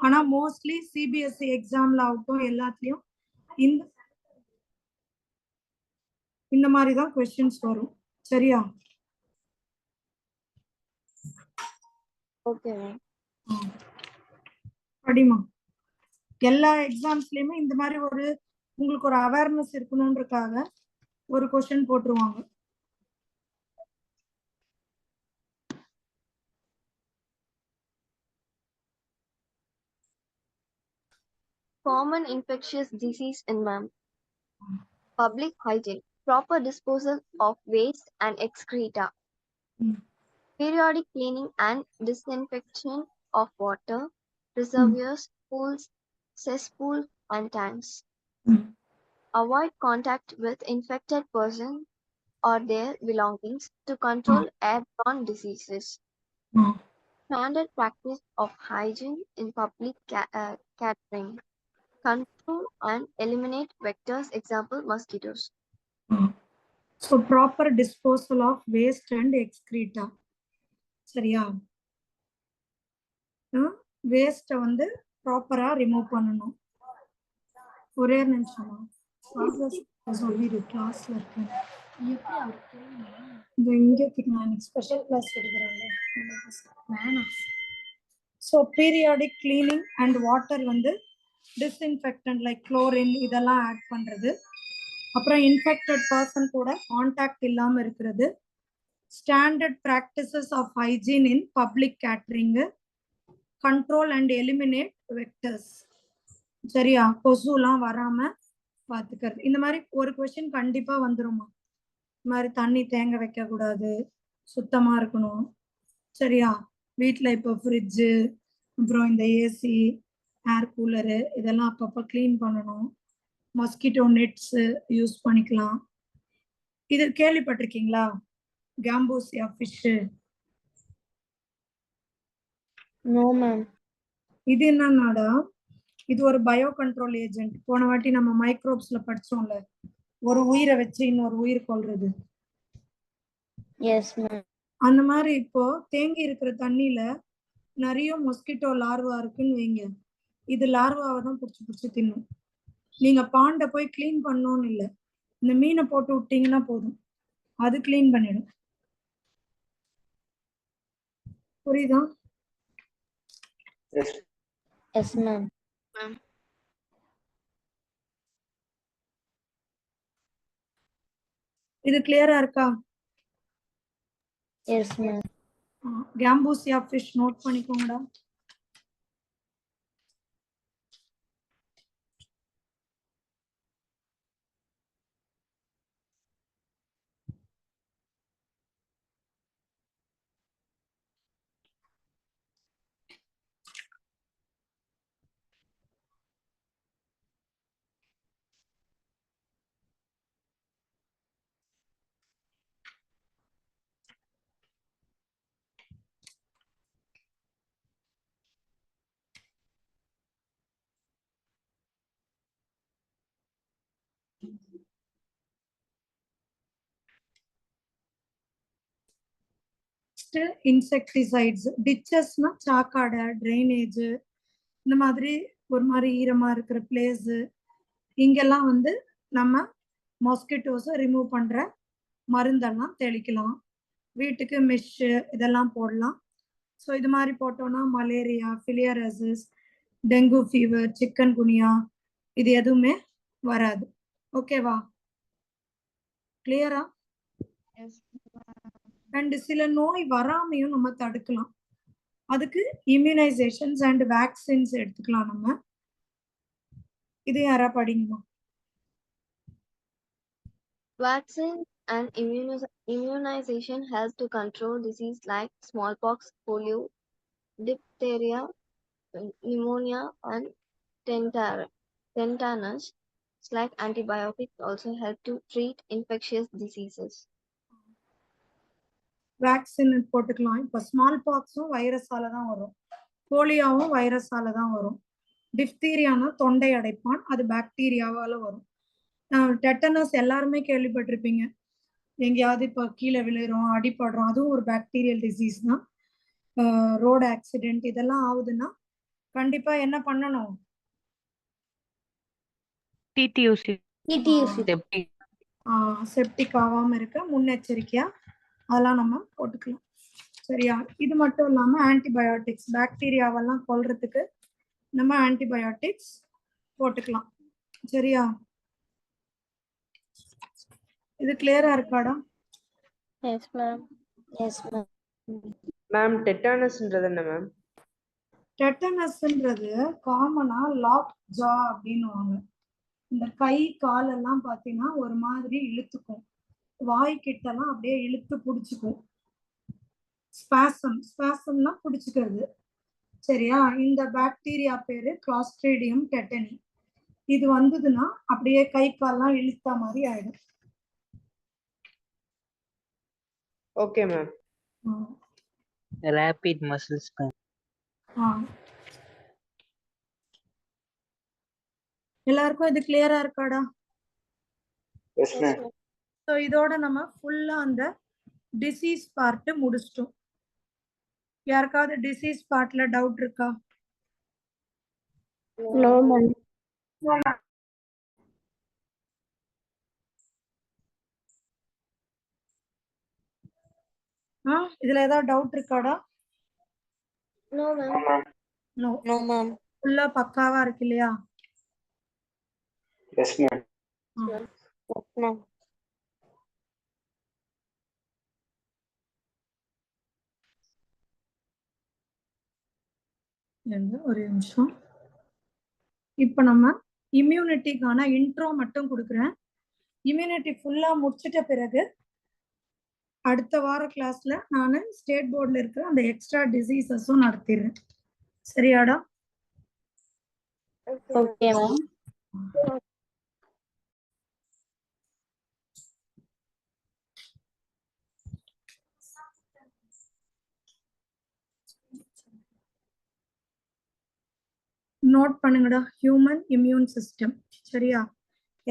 ஆனா மோஸ்ட்லி சிபிஎஸ்இ எக்ஸாம்ல ஆகட்டும் எல்லாத்துலயும் இந்த மாதிரி தான் क्वेश्चंस வரும். சரியா? Okay ma'am. படிமா. எல்லா எக்ஸாம்ஸ்லயுமே இந்த மாதிரி உங்களுக்கு ஒரு அவேர்னஸ் இருக்கணும்ன்றதுக்காக ஒரு क्वेश्चन போட்டுருவாங்க. Common infectious disease in MAM. Public hygiene. Proper disposal of waste and excreta. Periodic cleaning and disinfection of water, reservoirs, pools, cesspools, and tanks. Avoid contact with infected persons or their belongings to control airborne diseases. Standard practice of hygiene in public catering. Control and eliminate vectors, example mosquitoes. So proper disposal of waste and excreta. சரியா? வேஸ்ட்டை வந்து ப்ராப்பரா remove பண்ணணும். ஒரே நிமிஷமா சொல்லிடு, கிளாஸ்ல இருக்கேன். இந்த இங்கே நான் ஸ்பெஷல் கிளாஸ் எடுக்கிறேன்ல வேணாம். So periodic cleaning and water வந்து டிஸ்இன்ஃபெக்டன்ட் லைக் குளோரின் இதெல்லாம் ஆட் பண்ணுறது. அப்புறம் இன்ஃபெக்டட் பர்சன் கூட கான்டாக்ட் இல்லாமல் இருக்கிறது. Standard practices of hygiene in public catering. Control and eliminate vectors. சரியா, கொசுலாம் வராமல் பார்த்துக்கிறது. இந்த மாதிரி ஒரு கொஸ்டின் கண்டிப்பாக வந்துருமா. இந்த மாதிரி தண்ணி தேங்க வைக்கக்கூடாது, சுத்தமாக இருக்கணும். சரியா, வீட்டில் இப்போ ஃப்ரிட்ஜு அப்புறம் இந்த ஏசி ஏர் கூலரு இதெல்லாம் அப்பப்போ க்ளீன் பண்ணணும். மஸ்கிட்டோ நெட்ஸு யூஸ் பண்ணிக்கலாம். இது கேள்விப்பட்டிருக்கீங்களா, கேம்பூசியா ஃபிஷ்ஷு? No ma'am. இது என்னன்னாடா, இது ஒரு பயோ கண்ட்ரோல் ஏஜென்ட். போன வாட்டி நம்ம மைக்ரோப்ஸ்ல படிச்சோம்ல, ஒரு உயிரை வச்சு இன்னொரு உயிர் கொல்றது. Yes ma'am. அந்த மாதிரி இப்போ தேங்கி இருக்கிற தண்ணியில நிறைய மொஸ்கிட்டோ லார்வா இருக்குன்னு வைங்க. இது லார்வாவை தான் பிடிச்சி பிடிச்சி தின்னும். நீங்க பாண்டை போய் கிளீன் பண்ணணும்னு இல்லை, இந்த மீனை போட்டு விட்டீங்கன்னா போதும், அது கிளீன் பண்ணிடும். புரியுதா? Yes ma'am. இது கிளியரா இருக்கா? Yes ma'am. Gambusia fish note பண்ணிக்கோங்கடா. இன்செக்டிசைட்ஸ். டிச்சஸ்னா சாக்காடை, ட்ரைனேஜ், இந்த மாதிரி ஒரு மாதிரி ஈரமா இருக்கிற பிளேஸ், இங்கெல்லாம் வந்து நம்ம மொஸ்கிட்டோஸை ரிமூவ் பண்ற மருந்தெல்லாம் தெளிக்கலாம். வீட்டுக்கு மெஷ்ஷு இதெல்லாம் போடலாம். ஸோ இது மாதிரி போட்டோம்னா மலேரியா, ஃபிலியரசிஸ், டெங்கு ஃபீவர், சிக்கன் குனியா இது எதுவுமே வராது. ஓகேவா, கிளியரா? அண்ட் சில நோய் வராமையும் நம்ம தடுக்கலாம். அதுக்கு இம்யூனைசேஷன்ஸ் அண்ட் வேக்சின்ஸ் எடுத்துக்கலாம் நம்ம. இது யாரா படிங்கம்மா. Vaccine and immunization help to control disease like smallpox, polio, diphtheria, pneumonia, and tetanus. Like antibiotics also help to treat infectious diseases. Vaccine போட்டுக்கலாம். இப்போ ஸ்மால் பாக்ஸும் வைரஸால தான் வரும், போலியோவும் வைரஸால தான் வரும். டிப்தீரியானா தொண்டை அடைப்பான், அது பாக்டீரியாவால வரும். டெட்டனஸ் எல்லாருமே கேள்விப்பட்டிருப்பீங்க, எங்கேயாவது இப்போ கீழே விழுறோம், அடிபடுறோம், அதுவும் ஒரு பாக்டீரியல் டிசீஸ் தான். ரோடு ஆக்சிடென்ட் இதெல்லாம் ஆகுதுன்னா கண்டிப்பா என்ன பண்ணணும்? செப்டிக் ஆகாம இருக்க முன்னெச்சரிக்கையா அதெல்லாம் நம்ம போட்டுக்கலாம். சரியா, இது மட்டும் இல்லாம ஆன்டிபயோட்டிக்ஸ், பாக்டீரியாவெல்லாம் கொல்றதுக்கு நம்ம ஆன்டிபயோட்டிக்ஸ் போட்டுக்கலாம். சரியா, இது கிளியரா இருக்காடா? Yes ma'am. Yes ma'am. Ma'am டெட்டானஸ்ன்றது என்ன மேம்? டெட்டனஸ்ன்றது காமனா லாக் ஜா அப்படின்னுவாங்க. இந்த கை காலெல்லாம் பார்த்தீங்கன்னா ஒரு மாதிரி இழுத்துக்கும், வாய்க்கிட்டலாம் அப்படியே இழுத்து பிடிச்சிக்கும். ஸ்பாசம்னா பிடிச்சிக்கிறது. சரியா, இந்த பாக்டீரியா பேரு கிளாஸ்ட்ரிடியம் டெட்டனி. இது வந்ததுன்னா அப்படியே கை கால்லாம் இழுத்த மாதிரி ஆயிடும். Okay ma'am. Rapid muscle spasm. எல்லாருக்கும் இது கிளியரா இருக்காடா? Yes ma'am. ஸோ இதோட நம்ம ஃபுல்லா அந்த டிசீஸ் பார்ட் முடிச்சிட்டோம். யாருக்காவது டிசீஸ் பார்ட்ல டவுட் இருக்கா? No ma'am. இதுல ஏதாவது டவுட் இருக்காடா? No, ma'am. No. No, ma'am. ஃபுல்லா பக்காவா இருக்கு இல்லையா? Yes, ma'am. Ma'am. Yes, ma'am. ஒரு நிமிஷம். இப்ப நம்ம இம்யூனிட்டிக்கான இன்ட்ரோ மட்டும் கொடுக்குறேன். இம்யூனிட்டி ஃபுல்லா முடிச்சிட்ட பிறகு அடுத்த வார கிளாஸ்ல நான் ஸ்டேட் போர்டில் இருக்கிற அந்த எக்ஸ்ட்ரா டிசீசஸும் நடத்திடுறேன். சரியாடா? Okay, ma'am. நோட் பண்ணுங்கடா, ஹியூமன் இம்யூன் சிஸ்டம். சரியா?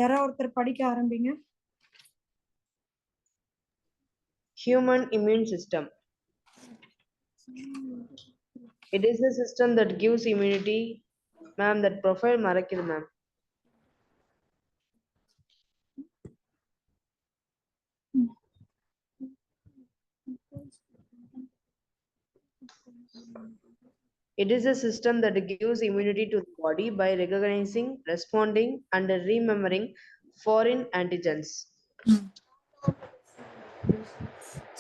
யாராவது ஒருத்தர் படிக்க ஆரம்பிங்க. Human immune system. It is a system that gives immunity. Ma'am, that profile மறக்குது ma'am. It is a system that gives immunity to the body by recognizing, responding, and remembering foreign antigens.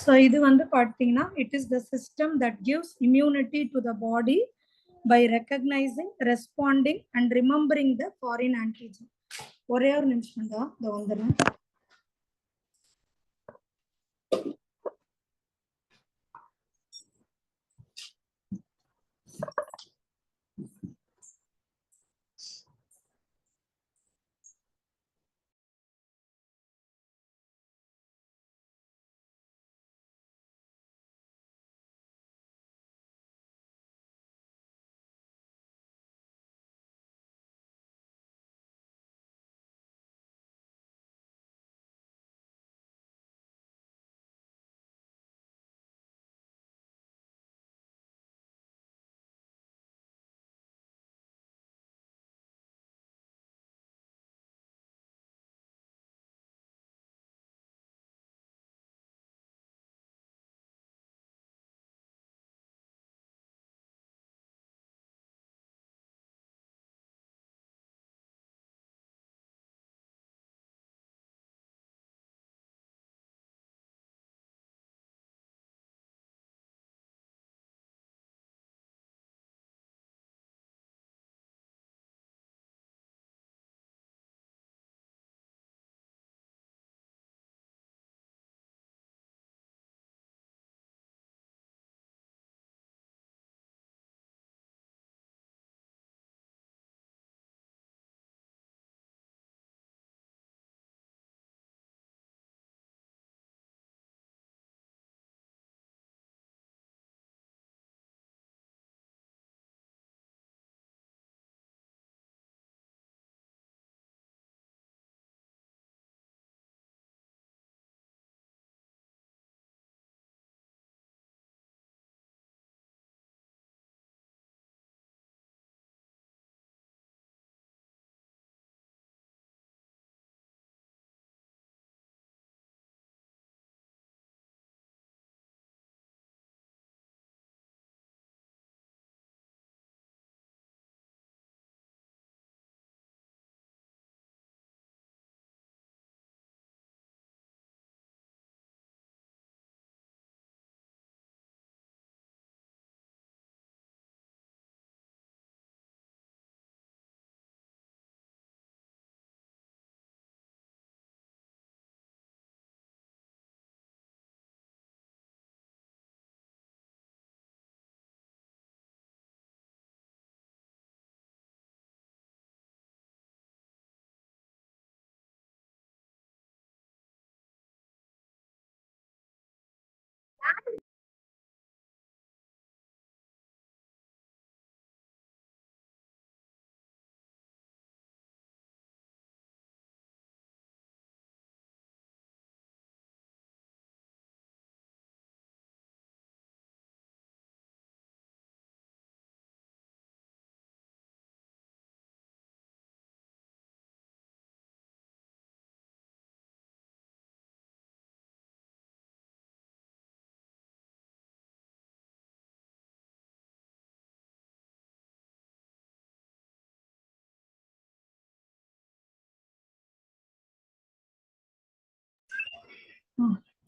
So இது பார்த்தீங்கன்னா it is the system that gives immunity to the body by recognising, responding and remembering the foreign antigen. ஒரே ஒரு நிமிஷம் தான், இந்த வந்துடுறேன்.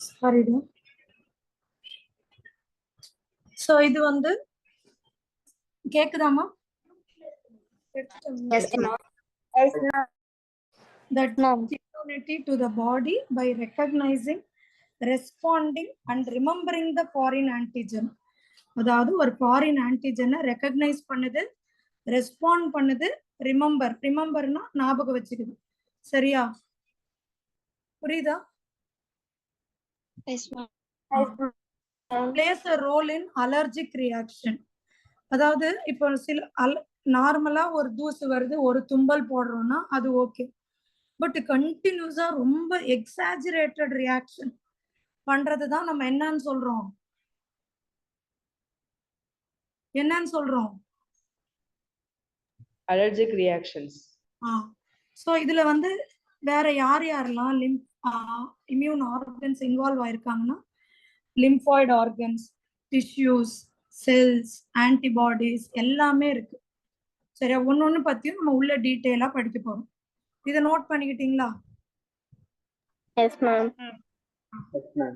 சாரிடா. So இது வந்து கேக்குதாமா? Yes, ma'am. Yes, ma'am. That immunity to the body by recognizing, responding and remembering the foreign antigen. அதாவது ஒரு ஃபாரின் ஆன்டிஜனை ரெக்கக்னைஸ் பண்ணுது, ரெஸ்பாண்ட் பண்ணுது, ரிமெம்பர்னா ஞாபகம் வச்சுக்குது. சரியா? புரியுதா? Yes, ma'am. Plays a role in allergic reaction. அதாவது இப்போ நார்மலா ஒரு தூசு வருது, ஒரு தும்பல் போடுறோம்னா அது ஓகே. பட் கண்டினியூஸா ரொம்ப எக்ஸாஜரேட்டட் ரியாக்ஷன் பண்றதுதான் நம்ம என்னன்னு சொல்றோம்? Allergic reactions. சோ இதுல வந்து வேற யாரெல்லாம் இம்யூன் ஆர்கன்ஸ் இன்வால்வ் ஆயிருக்காங்கன்னா, lymphoid organs, tissues, cells, antibodies எல்லாமே இருக்கு. சரியா? ஒன்னொன்னு பத்தியும் நம்ம உள்ள டீட்டெயிலா படிக்க போறோம். இதை நோட் பண்ணிக்கிட்டீங்களா? Yes, ma'am. Yes, ma'am.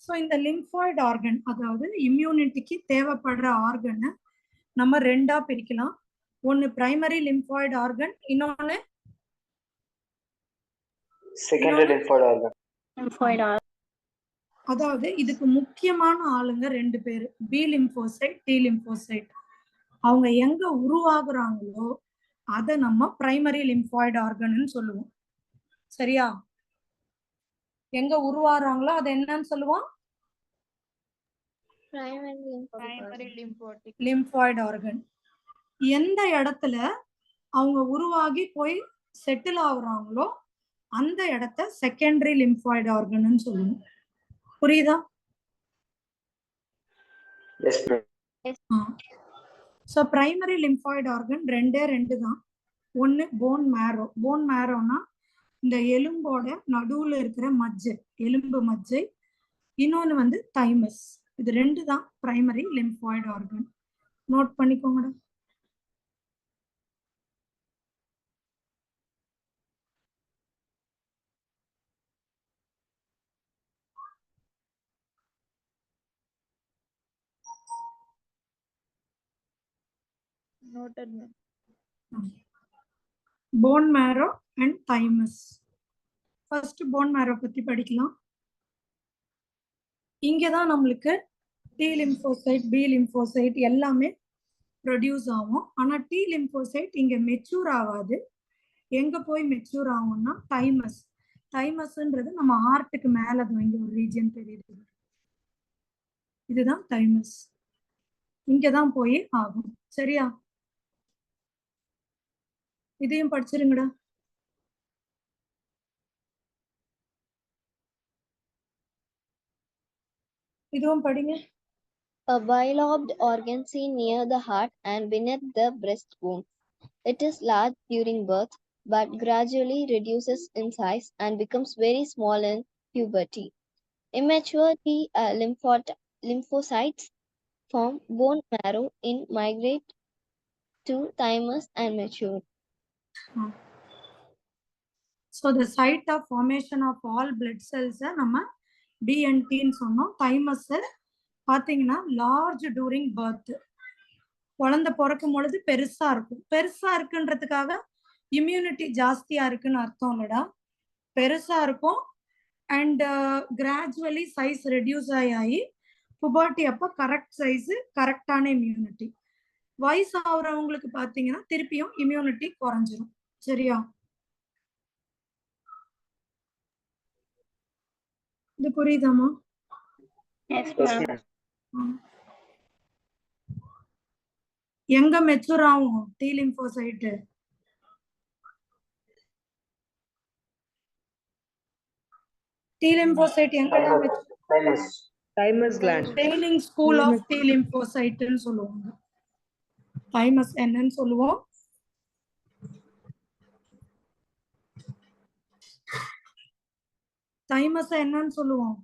So இந்த லிம்பாய்டு ஆர்கன், அதாவது இம்யூனிட்டிக்கு தேவைப்படுற ஆர்கனை நம்ம ரெண்டா பிரிக்கலாம். ஒன்னு பிரைமரி லிம்பாய்டு ஆர்கன், இன்னொன்னு Secondary lymphoid organ. Lymphoid organ. அதாவது இதுக்கு முக்கியமான ஆளுங்க ரெண்டு பேரு, பி லிம்போசைட், டி லிம்போசைட். அவங்க எங்க உருவாகுறாங்களோ அதை நம்ம பிரைமரி லிம்பாய்டு ஆர்கன்னு சொல்லுவோம். சரியா? எங்க உருவாகிறாங்களோ அதை என்னன்னு சொல்லுவோம்? Primary lymphatic. Lymphoid organ. எந்த இடத்துல அவங்க உருவாகி போய் செட்டில் ஆகுறாங்களோ அந்த இடத்த செகண்டரி லிம்பாய்டு ஆர்கன்னு சொல்லுவோம். புரியுதா? Yes, ma'am. So primary lymphoid organ ரெண்டு தான். ஒன்று போன் மேரோ. போன் மேரோனா இந்த எலும்போட நடுவுல இருக்கிற மஜ்ஜை, எலும்பு மஜ்ஜை. இன்னொன்று வந்து தைமஸ். இது ரெண்டு தான் பிரைமரி லிம்பாய்டு ஆர்கன். நோட் பண்ணிக்கோங்கடா. Noted, ma'am. Bone marrow and thymus. First bone marrow பத்தி படிக்கலாம். இங்கதான் நம்மளுக்கு டி லிம்போசைட், பி லிம்போசைட் எல்லாமே ப்ரொடியூஸ் ஆகும். ஆனா டி லிம்போசைட் இங்க மெச்சூர் ஆகாது. எங்க போய் மெச்சூர் ஆகும்னா தைமஸ். தைமஸ்ன்றது நம்ம ஹார்ட்டுக்கு மேல இங்க ஒரு ரீஜன் தெரியுது, இதுதான் தைமஸ். இங்கதான் போய் ஆகும். சரியா? இதையும் படிச்சிருங்கடா. இதுவும் படிங்க. A bilobed organ seen near the heart and beneath the breastbone. It is large during birth, but gradually reduces in size and becomes very small in puberty. Immature T lymphocytes form bone marrow in migrate to thymus and mature. So the site of formation of all blood cells நம்ம BNTன்னு சொன்னோம். Thymus பாத்தீங்கன்னா large touring birth. குழந்தை பிறக்கும் பொழுது பெருசா இருக்கும். பெருசா இருக்குன்றதுக்காக immunity ஜாஸ்தியா இருக்குன்னு அர்த்தம் இல்லடா. பெருசா இருக்கும் அண்ட் கிராஜுவலி சைஸ் ரெடியூஸ் ஆகி புபர்ட்டி அப்போ கரெக்ட் சைஸ், கரெக்டான இம்யூனிட்டி. வயசு ஆகுறவங்களுக்கு பாத்தீங்கன்னா திருப்பியும் இம்யூனிட்டி குறைஞ்சிரும். சரியா? இது புரியுதாமா? Yes, ma'am. எங்க மெச்சூர் ஆகும் டி லிம்போசைட்? டி லிம்போசைட் எங்கெல்லாம் mature? Thymus gland. Training school of T லிம்போசைட்னு சொல்லுவாங்க. தைமஸ் என்னன்னு சொல்லுவோம்? தைமஸ் என்னன்னு சொல்லுவோம்?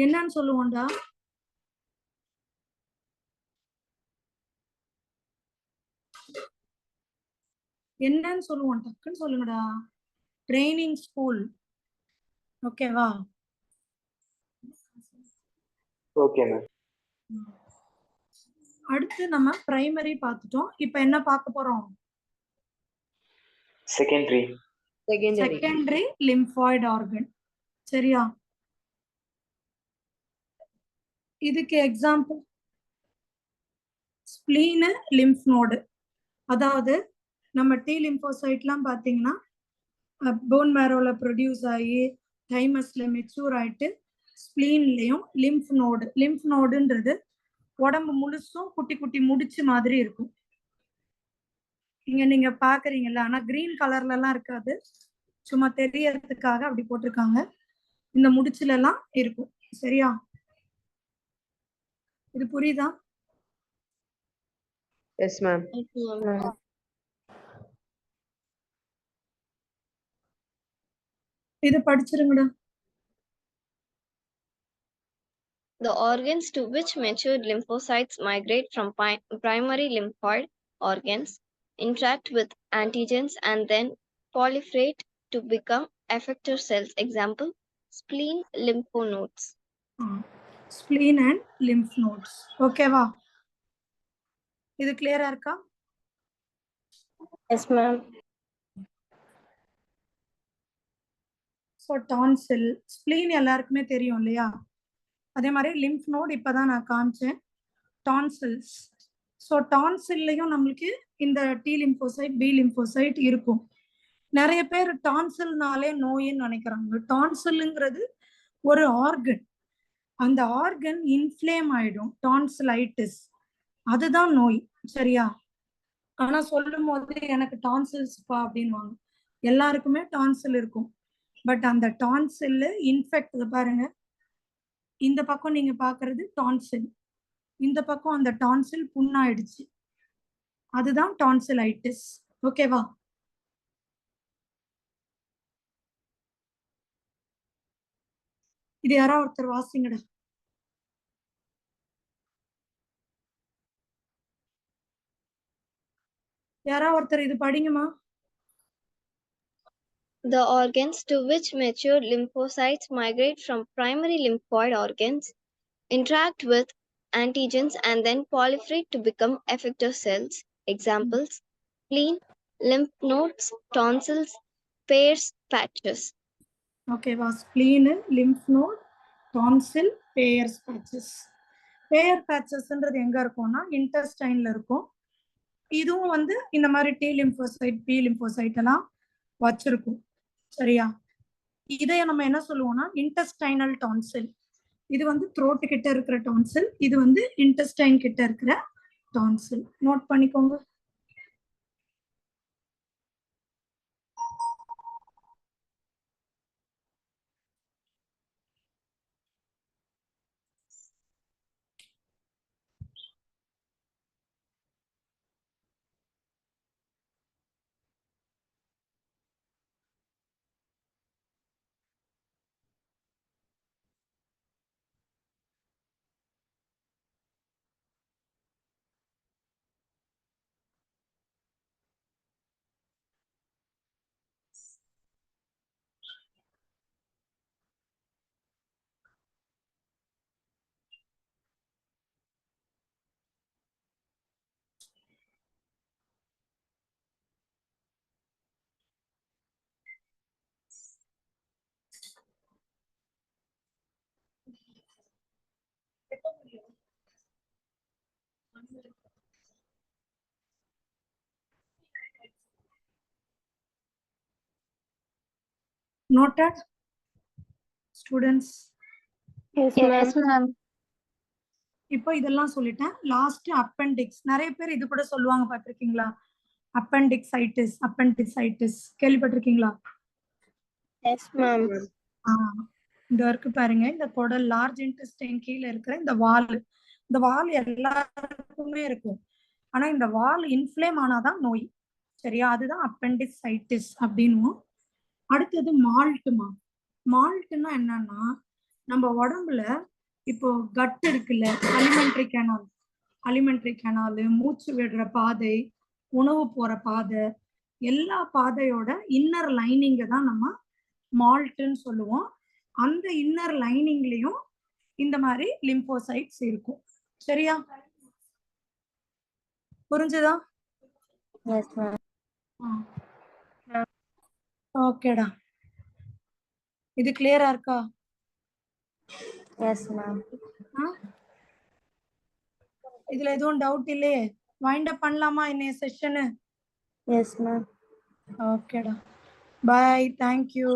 என்னன்னு சொல்லுவோம்டா? என்னன்னு சொல்லுவோம், டக்குன்னு சொல்லுங்கடா. Training school. ஓகேவா? Okay ma'am. அடுத்து நம்ம பிரைமரி பார்த்துட்டோம். இப்போ என்ன பார்க்க போறோம்? செகண்டரி. Secondary lymphoid organ. சரியா? இதுக்கு எக்ஸாம்பிள் ஸ்ப்ளீனு, லிம்ஃப் நோடு. அதாவது நம்ம டி லிம்போசைட்லாம் பார்த்தீங்கன்னா போன் மேரோல ப்ரொடியூஸ் ஆகி தைமஸ்ல மெச்சூர் ஆயிட்டு ஸ்ப்ளீன்லயும் லிம்ஃப் நோடுன்றது உடம்பு முழுசும் குட்டி குட்டி முடிச்சு மாதிரி இருக்கும். இங்க நீங்க பாக்குறீங்கல்ல, ஆனா கிரீன் கலர்ல எல்லாம் இருக்காது, சும்மா தெரியறதுக்காக அப்படி போட்டிருக்காங்க. இந்த முடிச்சுல எல்லாம் இருக்கும். சரியா? இது புரியுதா? Yes ma'am. இது படிச்சிருங்கடா. The organs to which matured lymphocytes migrate from primary lymphoid organs interact with antigens and then proliferate to become effector cells. Example, spleen, lymphonodes. Spleen and lymph notes. ஓகேவா? இது கிளியரா இருக்கா? Yes ma'am. ஸோ டான்சில், spleen எல்லாருக்குமே தெரியும் இல்லையா? அதே மாதிரி lymph note இப்பதான் நான் காமிச்சேன். டான்சில்ஸ். ஸோ டான்சில்லையும் நம்மளுக்கு இந்த டி லிம்போசைட், பி லிம்போசைட் இருக்கும். நிறைய பேர் டான்சில்னாலே நோயின்னு நினைக்கிறாங்க. டான்சில்ங்கிறது ஒரு ஆர்கன். அந்த ஆர்கன் இன்ஃப்ளேம் ஆயிடும், டான்சிலைட்டிஸ். அதுதான் நோய். சரியா? ஆனா சொல்லும் போது எனக்கு டான்சில்ஸ்பா அப்படின்வாங்க. எல்லாருக்குமே டான்சில் இருக்கும். பட் அந்த டான்சில் இன்ஃபெக்ட், பாருங்க, இந்த பக்கம் நீங்க பாக்குறது டான்சில், இந்த பக்கம் அந்த டான்சில் புண்ணாயிடுச்சு, அதுதான் டான்சிலைட்டிஸ். ஓகேவா? இது யாரா ஒருத்தர் வாசிங்கடா. யாரா ஒருத்தர் இது படிங்கம்மா. The organs to which mature lymphocytes migrate from primary lymphoid organs interact with antigens and then proliferate to become effector cells. Examples, spleen, lymph nodes, tonsils, Peyer's patches. ஓகேவா? ஸ்ப்ளீனு, லிம்ஃப் நோட், டான்சில், payers patches. பேயர் பேச்சஸ்ன்றது எங்க இருக்கும்னா இன்டெஸ்டைன்ல இருக்கும். இதுவும் வந்து இந்த மாதிரி D lymphocyte, B lymphocyte எல்லாம் வச்சிருக்கும். சரியா? இதை நம்ம என்ன சொல்லுவோம்னா இன்டெஸ்டைனல் டான்சில். இது வந்து த்ரோட் கிட்ட இருக்கிற டான்சில், இது வந்து இன்டெஸ்டைன் கிட்ட இருக்கிற டான்சில். நோட் பண்ணிக்கோங்க. Noted, students? Yes ma'am. இப்போ இதெல்லாம் சொல்லிட்டேன். Last appendix. நிறைய பேர் இது கூட சொல்லுவாங்க, பார்த்திருக்கீங்களா? அப்பெண்டிசைட்டிஸ் கேள்விப்பட்டிருக்கீங்களா? Yes ma'am. இந்த இருக்கு பாருங்க, இந்த குடல், லார்ஜ் இன்டெஸ்டைன் கீழே இருக்கிற இந்த வால் எல்லாருக்குமே இருக்கும். ஆனா இந்த வால் இன்ஃப்ளேம் ஆனாதான் நோய். சரியா? அதுதான் அப்பெண்டிசைட்டிஸ் அப்படின்னு. அடுத்தது மால்ட்டுமா. மால்ட்னா என்னன்னா, நம்ம உடம்புல இப்போ கட் இருக்குல்ல, அலிமெண்ட்ரி கேனால், மூச்சு விடுற பாதை, உணவு போற பாதை, எல்லா பாதையோட இன்னர் லைனிங்க தான் நம்ம மால்ட்னு சொல்லுவோம். அந்த இன்னர் லைனிங்லயும் இந்த மாதிரி லிம்போசைட்ஸ் இருக்கும். சரியா? புரிஞ்சுதா? Yes ma'am. ஓகேடா. இது கிளியரா இருக்கா? Yes ma'am. இதுல எதுவும் டவுட் இல்லையே? வைண்ட் அப் பண்ணலாமா இன்னைய செஷனு? Yes ma'am. ஓகேடா. Bye. Thank you.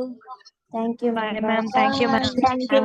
Thank you Bye ma'am. ma'am. Thank you ma'am. Thank you.